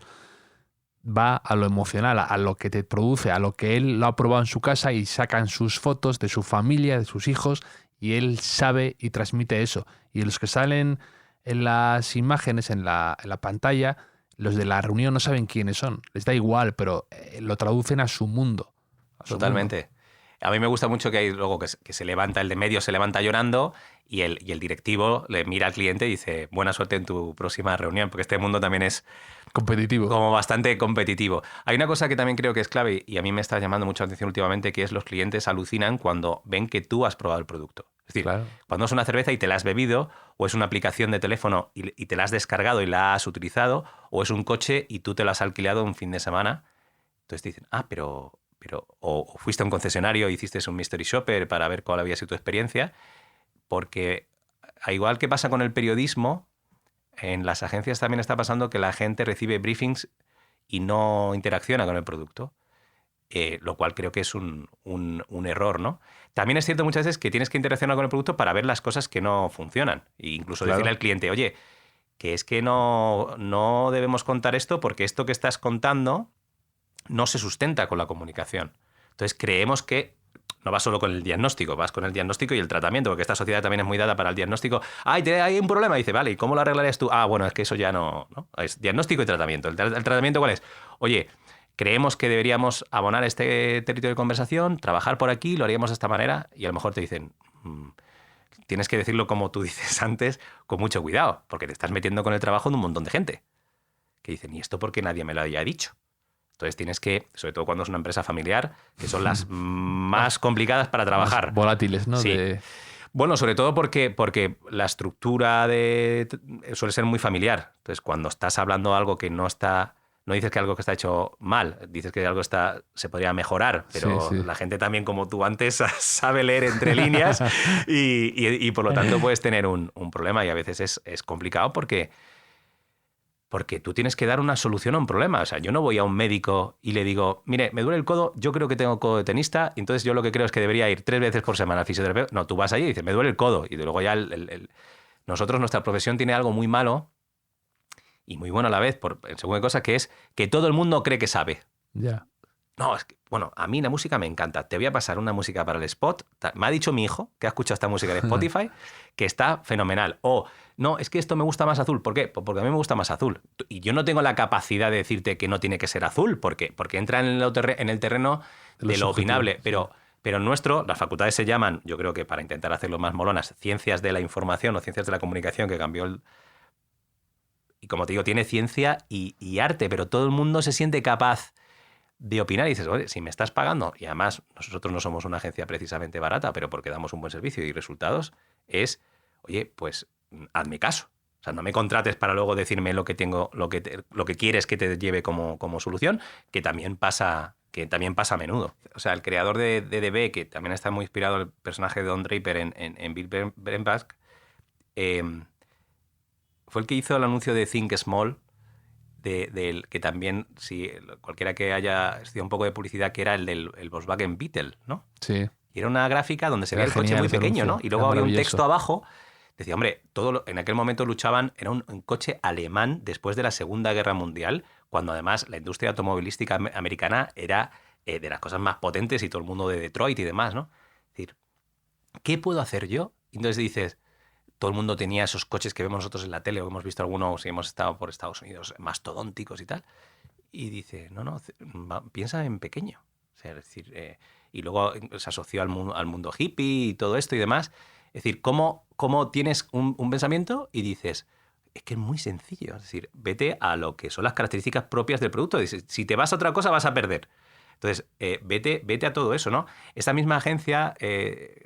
va a lo emocional, a lo que te produce, a lo que él lo ha probado en su casa y sacan sus fotos de su familia, de sus hijos, y él sabe y transmite eso. Y los que salen en las imágenes, en la pantalla, los de la reunión no saben quiénes son. Les da igual, pero lo traducen a su mundo. Totalmente. A mí me gusta mucho que hay luego que se levanta, el de medio se levanta llorando y el directivo le mira al cliente y dice, buena suerte en tu próxima reunión, porque este mundo también es Competitivo. como bastante competitivo. Hay una cosa que también creo que es clave y a mí me está llamando mucha atención últimamente, que es los clientes alucinan cuando ven que tú has probado el producto. Es decir, Claro. cuando es una cerveza y te la has bebido, o es una aplicación de teléfono y te la has descargado y la has utilizado, o es un coche y tú te lo has alquilado un fin de semana, entonces te dicen, o fuiste a un concesionario y hiciste un mystery shopper para ver cuál había sido tu experiencia, porque al igual que pasa con el periodismo, en las agencias también está pasando que la gente recibe briefings y no interacciona con el producto. Lo cual creo que es un error, ¿no? También es cierto muchas veces que tienes que interaccionar con el producto para ver las cosas que no funcionan. E incluso Claro. decirle al cliente, oye, que es que no debemos contar esto porque esto que estás contando no se sustenta con la comunicación. Entonces creemos que no vas solo con el diagnóstico, vas con el diagnóstico y el tratamiento, porque esta sociedad también es muy dada para el diagnóstico. Hay un problema. Y dice, vale, ¿y cómo lo arreglarías tú? Bueno, es que eso ya no. Es diagnóstico y tratamiento. ¿El tratamiento cuál es? Oye, creemos que deberíamos abonar este territorio de conversación, trabajar por aquí, lo haríamos de esta manera, y a lo mejor te dicen, tienes que decirlo como tú dices antes, con mucho cuidado, porque te estás metiendo con el trabajo de un montón de gente. Que dicen, ¿y esto por qué nadie me lo haya dicho? Entonces tienes que, sobre todo cuando es una empresa familiar, que son las más complicadas para trabajar. Más volátiles, ¿no? Sí. Bueno, sobre todo porque la estructura suele ser muy familiar. Entonces, cuando estás hablando algo que no está... No dices que algo que está hecho mal, dices que algo se podría mejorar, pero Sí. la gente también, como tú antes, sabe leer entre líneas y por lo tanto puedes tener un problema y a veces es complicado porque tú tienes que dar una solución a un problema. O sea, yo no voy a un médico y le digo, mire, me duele el codo, yo creo que tengo codo de tenista, y entonces yo lo que creo es que debería ir 3 veces por semana al fisioterapeuta. No, tú vas allí y dices, me duele el codo. Y luego ya nosotros, nuestra profesión tiene algo muy malo y muy bueno a la vez, en según qué cosa, que es que todo el mundo cree que sabe. Ya. No, es que, bueno, a mí la música me encanta. Te voy a pasar una música para el spot. Me ha dicho mi hijo, que ha escuchado esta música de Spotify, que está fenomenal. O, no, es que esto me gusta más azul. ¿Por qué? Pues porque a mí me gusta más azul. Y yo no tengo la capacidad de decirte que no tiene que ser azul, porque entra en el terreno de lo opinable. Pero las facultades se llaman, yo creo que para intentar hacerlo más molonas, ciencias de la información o ciencias de la comunicación, que cambió y como te digo, tiene ciencia y arte, pero todo el mundo se siente capaz de opinar y dices, oye, si me estás pagando, y además nosotros no somos una agencia precisamente barata, pero porque damos un buen servicio y resultados, oye, pues hazme caso. O sea, no me contrates para luego decirme lo que quieres que te lleve como solución, que también pasa a menudo. O sea, el creador de DDB, que también está muy inspirado en el personaje de Don Draper en Bill Brenbach, fue el que hizo el anuncio de Think Small, que también, si cualquiera que haya estudiado un poco de publicidad, que era el del Volkswagen Beetle, ¿no? Sí. Y era una gráfica donde se veía el coche genial muy ese pequeño, anuncio. ¿no? Y luego Era había un maravilloso. texto abajo. Decía, hombre, en aquel momento luchaban, era un coche alemán después de la Segunda Guerra Mundial, cuando además la industria automovilística americana era de las cosas más potentes y todo el mundo de Detroit y demás, ¿no? Es decir, ¿qué puedo hacer yo? Y entonces dices, todo el mundo tenía esos coches que vemos nosotros en la tele, o hemos visto algunos si hemos estado por Estados Unidos, mastodónticos y tal. Y dice, no, piensa en pequeño. O sea, es decir, y luego se asoció al mundo hippie y todo esto y demás. Es decir, ¿cómo tienes un pensamiento y dices, es que es muy sencillo? Es decir, vete a lo que son las características propias del producto. Dices, si te vas a otra cosa, vas a perder. Entonces, vete a todo eso, ¿no? Esta misma agencia,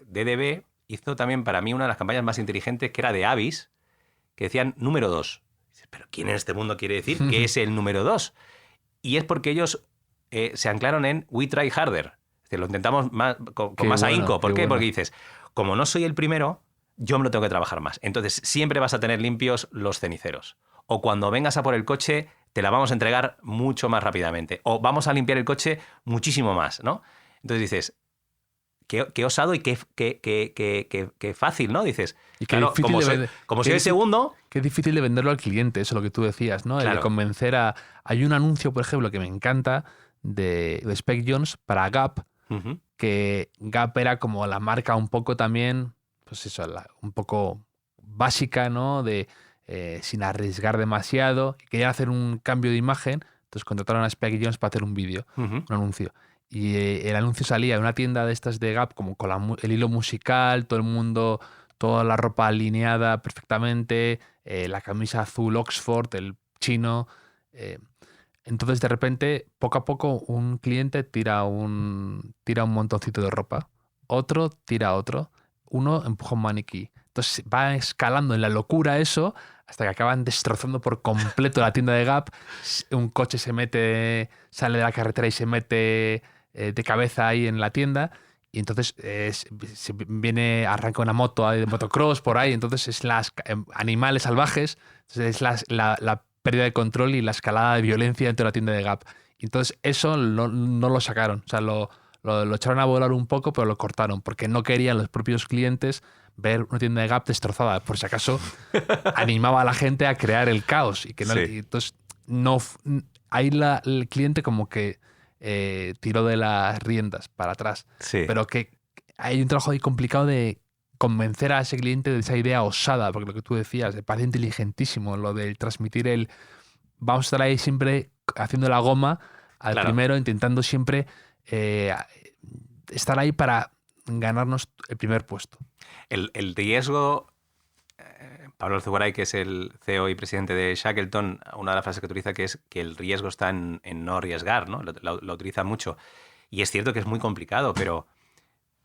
DDB, hizo también para mí una de las campañas más inteligentes, que era de Avis, que decían número 2. ¿Pero quién en este mundo quiere decir que es el número 2? Y es porque ellos se anclaron en We Try Harder. Es decir, lo intentamos con más ahínco. ¿Por qué? Porque dices, como no soy el primero, yo me lo tengo que trabajar más. Entonces, siempre vas a tener limpios los ceniceros. O cuando vengas a por el coche, te la vamos a entregar mucho más rápidamente. O vamos a limpiar el coche muchísimo más, ¿no? Entonces dices, qué osado y qué fácil, ¿no? Dices, Y qué claro, difícil como soy el segundo... Qué difícil de venderlo al cliente, eso es lo que tú decías, ¿no? Claro. El de convencer a... Hay un anuncio, por ejemplo, que me encanta de Spec Jones para Gap, que Gap era como la marca un poco también, pues eso, un poco básica, ¿no? De sin arriesgar demasiado. Querían hacer un cambio de imagen, entonces contrataron a Spec Jones para hacer un vídeo, un anuncio. Y el anuncio salía de una tienda de estas de Gap, como con el hilo musical, todo el mundo, toda la ropa alineada perfectamente, la camisa azul Oxford, el chino, Entonces, de repente, poco a poco, un cliente tira un montoncito de ropa, otro tira otro, uno empuja un maniquí. Entonces va escalando en la locura eso hasta que acaban destrozando por completo la tienda de Gap. Un coche sale de la carretera y se mete de cabeza ahí en la tienda. Y entonces arranca una moto de motocross por ahí. Entonces es animales salvajes. Entonces es la pérdida de control y la escalada de violencia dentro de la tienda de Gap. Y entonces eso no lo sacaron. O sea, lo echaron a volar un poco, pero lo cortaron porque no querían los propios clientes ver una tienda de Gap destrozada. Por si acaso animaba a la gente a crear el caos. Y entonces ahí el cliente como que tiró de las riendas para atrás. Sí. Pero que hay un trabajo ahí complicado de convencer a ese cliente de esa idea osada, porque lo que tú decías, me parece inteligentísimo lo de transmitir vamos a estar ahí siempre haciendo la goma al primero, intentando siempre estar ahí para ganarnos el primer puesto. El riesgo, Pablo Alzugaray, que es el CEO y presidente de Shackleton, una de las frases que utiliza que es que el riesgo está en no arriesgar, ¿no? Lo utiliza mucho. Y es cierto que es muy complicado, pero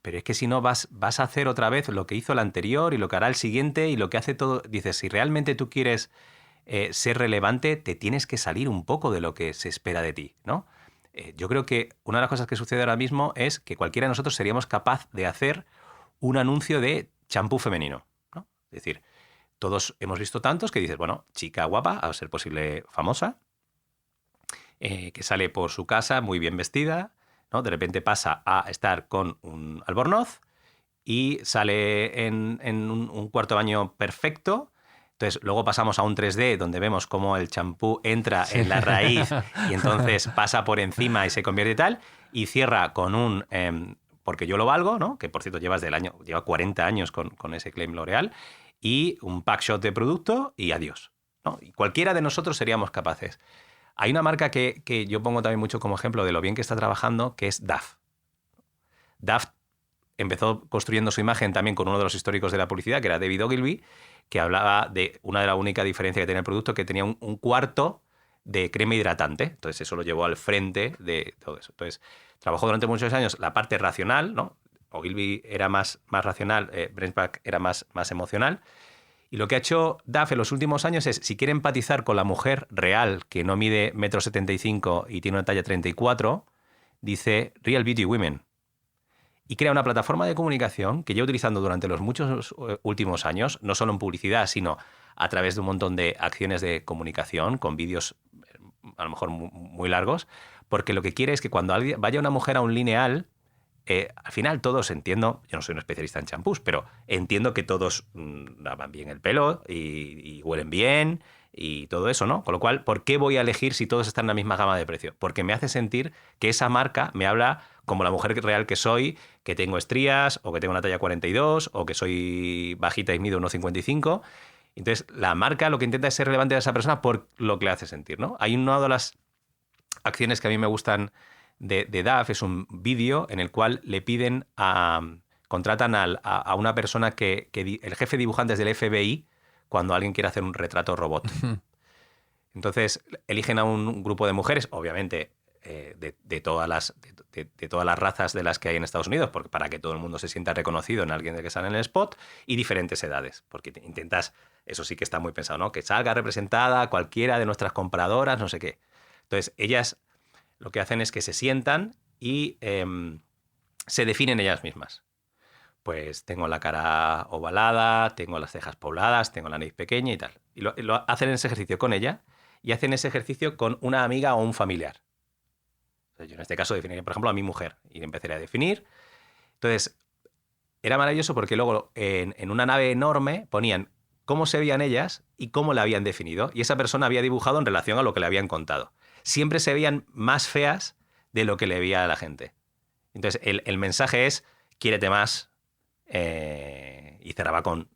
es que si no vas a hacer otra vez lo que hizo el anterior y lo que hará el siguiente y lo que hace todo. Dices, si realmente tú quieres ser relevante, te tienes que salir un poco de lo que se espera de ti, ¿no? Yo creo que una de las cosas que sucede ahora mismo es que cualquiera de nosotros seríamos capaz de hacer un anuncio de champú femenino, ¿no? Es decir, todos hemos visto tantos que dices, bueno, chica guapa, a ser posible famosa, que sale por su casa muy bien vestida, ¿no? De repente pasa a estar con un albornoz y sale en un cuarto de baño perfecto. Entonces, luego pasamos a un 3D donde vemos cómo el champú entra en la raíz y entonces pasa por encima y se convierte y tal, y cierra con un porque yo lo valgo, ¿no? Que por cierto lleva 40 años con ese claim L'Oréal, y un pack shot de producto y adiós, ¿no? Y cualquiera de nosotros seríamos capaces. Hay una marca que yo pongo también mucho como ejemplo de lo bien que está trabajando, que es DAF. DAF empezó construyendo su imagen también con uno de los históricos de la publicidad, que era David Ogilvy, que hablaba de una de las únicas diferencias que tenía el producto, que tenía un cuarto de crema hidratante. Entonces eso lo llevó al frente de todo eso. Entonces trabajó durante muchos años la parte racional, ¿no? Ogilvy era más racional, Brensback era más emocional. Y lo que ha hecho DAF en los últimos años es, si quiere empatizar con la mujer real, que no mide 1,75 m y tiene una talla 34, dice Real Beauty Women. Y crea una plataforma de comunicación que lleva utilizando durante los muchos últimos años, no solo en publicidad, sino a través de un montón de acciones de comunicación, con vídeos a lo mejor muy largos, porque lo que quiere es que cuando vaya una mujer a un lineal, al final todos entiendo, yo no soy un especialista en champús, pero entiendo que todos lavan bien el pelo y huelen bien y todo eso, ¿no? Con lo cual, ¿por qué voy a elegir si todos están en la misma gama de precio? Porque me hace sentir que esa marca me habla como la mujer real que soy, que tengo estrías, o que tengo una talla 42, o que soy bajita y mido 1,55. Entonces, la marca lo que intenta es ser relevante a esa persona por lo que le hace sentir, ¿no? Hay una de las acciones que a mí me gustan de DAF, es un vídeo en el cual le piden contratan a una persona que el jefe de dibujantes del FBI cuando alguien quiere hacer un retrato robot. Entonces, eligen a un grupo de mujeres, obviamente de todas las razas de las que hay en Estados Unidos, porque para que todo el mundo se sienta reconocido en alguien de que sale en el spot, y diferentes edades, porque intentas, eso sí que está muy pensado, ¿no? Que salga representada cualquiera de nuestras compradoras, no sé qué. Entonces, ellas lo que hacen es que se sientan y se definen ellas mismas. Pues tengo la cara ovalada, tengo las cejas pobladas, tengo la nariz pequeña y tal. Y lo hacen ese ejercicio con ella y hacen ese ejercicio con una amiga o un familiar. Entonces, yo en este caso definiría, por ejemplo, a mi mujer y empezaría a definir. Entonces, era maravilloso porque luego en una nave enorme ponían cómo se veían ellas y cómo la habían definido. Y esa persona había dibujado en relación a lo que le habían contado. Siempre se veían más feas de lo que le veía a la gente. Entonces, el mensaje es, quiérete más, y cerraba con...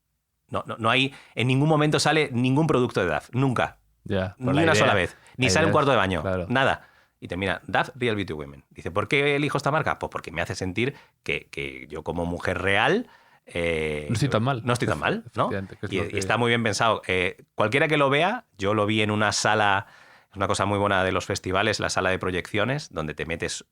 No hay... En ningún momento sale ningún producto de DAF. Nunca. Yeah, ni una sola vez. Ni sale un cuarto de baño. Claro. Nada. Y termina, DAF Real Beauty Women. Dice, ¿por qué elijo esta marca? Pues porque me hace sentir que yo como mujer real... no estoy tan mal. No estoy tan mal, ¿no? Que Y está muy bien pensado. Cualquiera que lo vea, yo lo vi en una sala Es una cosa muy buena de los festivales, la sala de proyecciones, donde te metes,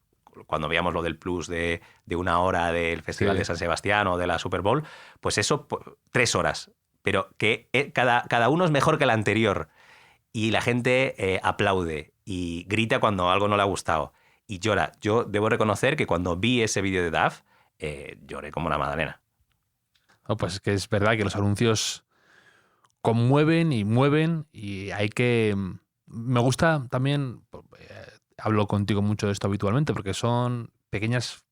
cuando veíamos lo del plus de 1 hora del Festival Sí. de San Sebastián o de la Super Bowl, pues eso, 3 horas. Pero que cada uno es mejor que el anterior. Y la gente aplaude y grita cuando algo no le ha gustado. Y llora. Yo debo reconocer que cuando vi ese vídeo de Duff, lloré como una magdalena. No, pues es que es verdad que los anuncios conmueven y mueven y hay que... Me gusta también, hablo contigo mucho de esto habitualmente, porque son pequeñas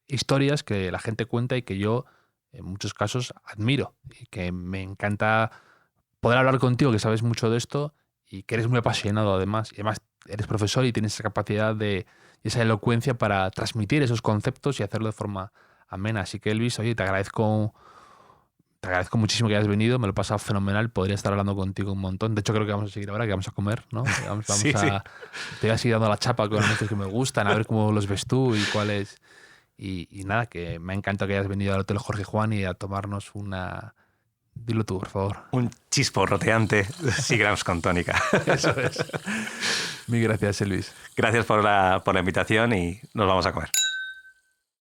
historias que la gente cuenta y que yo en muchos casos admiro y que me encanta poder hablar contigo, que sabes mucho de esto y que eres muy apasionado además. Y además eres profesor y tienes esa capacidad y esa elocuencia para transmitir esos conceptos y hacerlo de forma amena. Así que, Elvis, oye, te agradezco muchísimo que hayas venido, me lo he pasado fenomenal, podría estar hablando contigo un montón. De hecho, creo que vamos a seguir ahora, que vamos a comer, ¿no? Sí. Te voy a seguir dando la chapa con anuncios que me gustan, a ver cómo los ves tú y cuáles. Y nada, que me encanta que hayas venido al Hotel Jorge Juan y a tomarnos una... Dilo tú, por favor. Un chisporroteante Seagrams con tónica. Eso es. Mil gracias, Elvis. Gracias por la invitación y nos vamos a comer.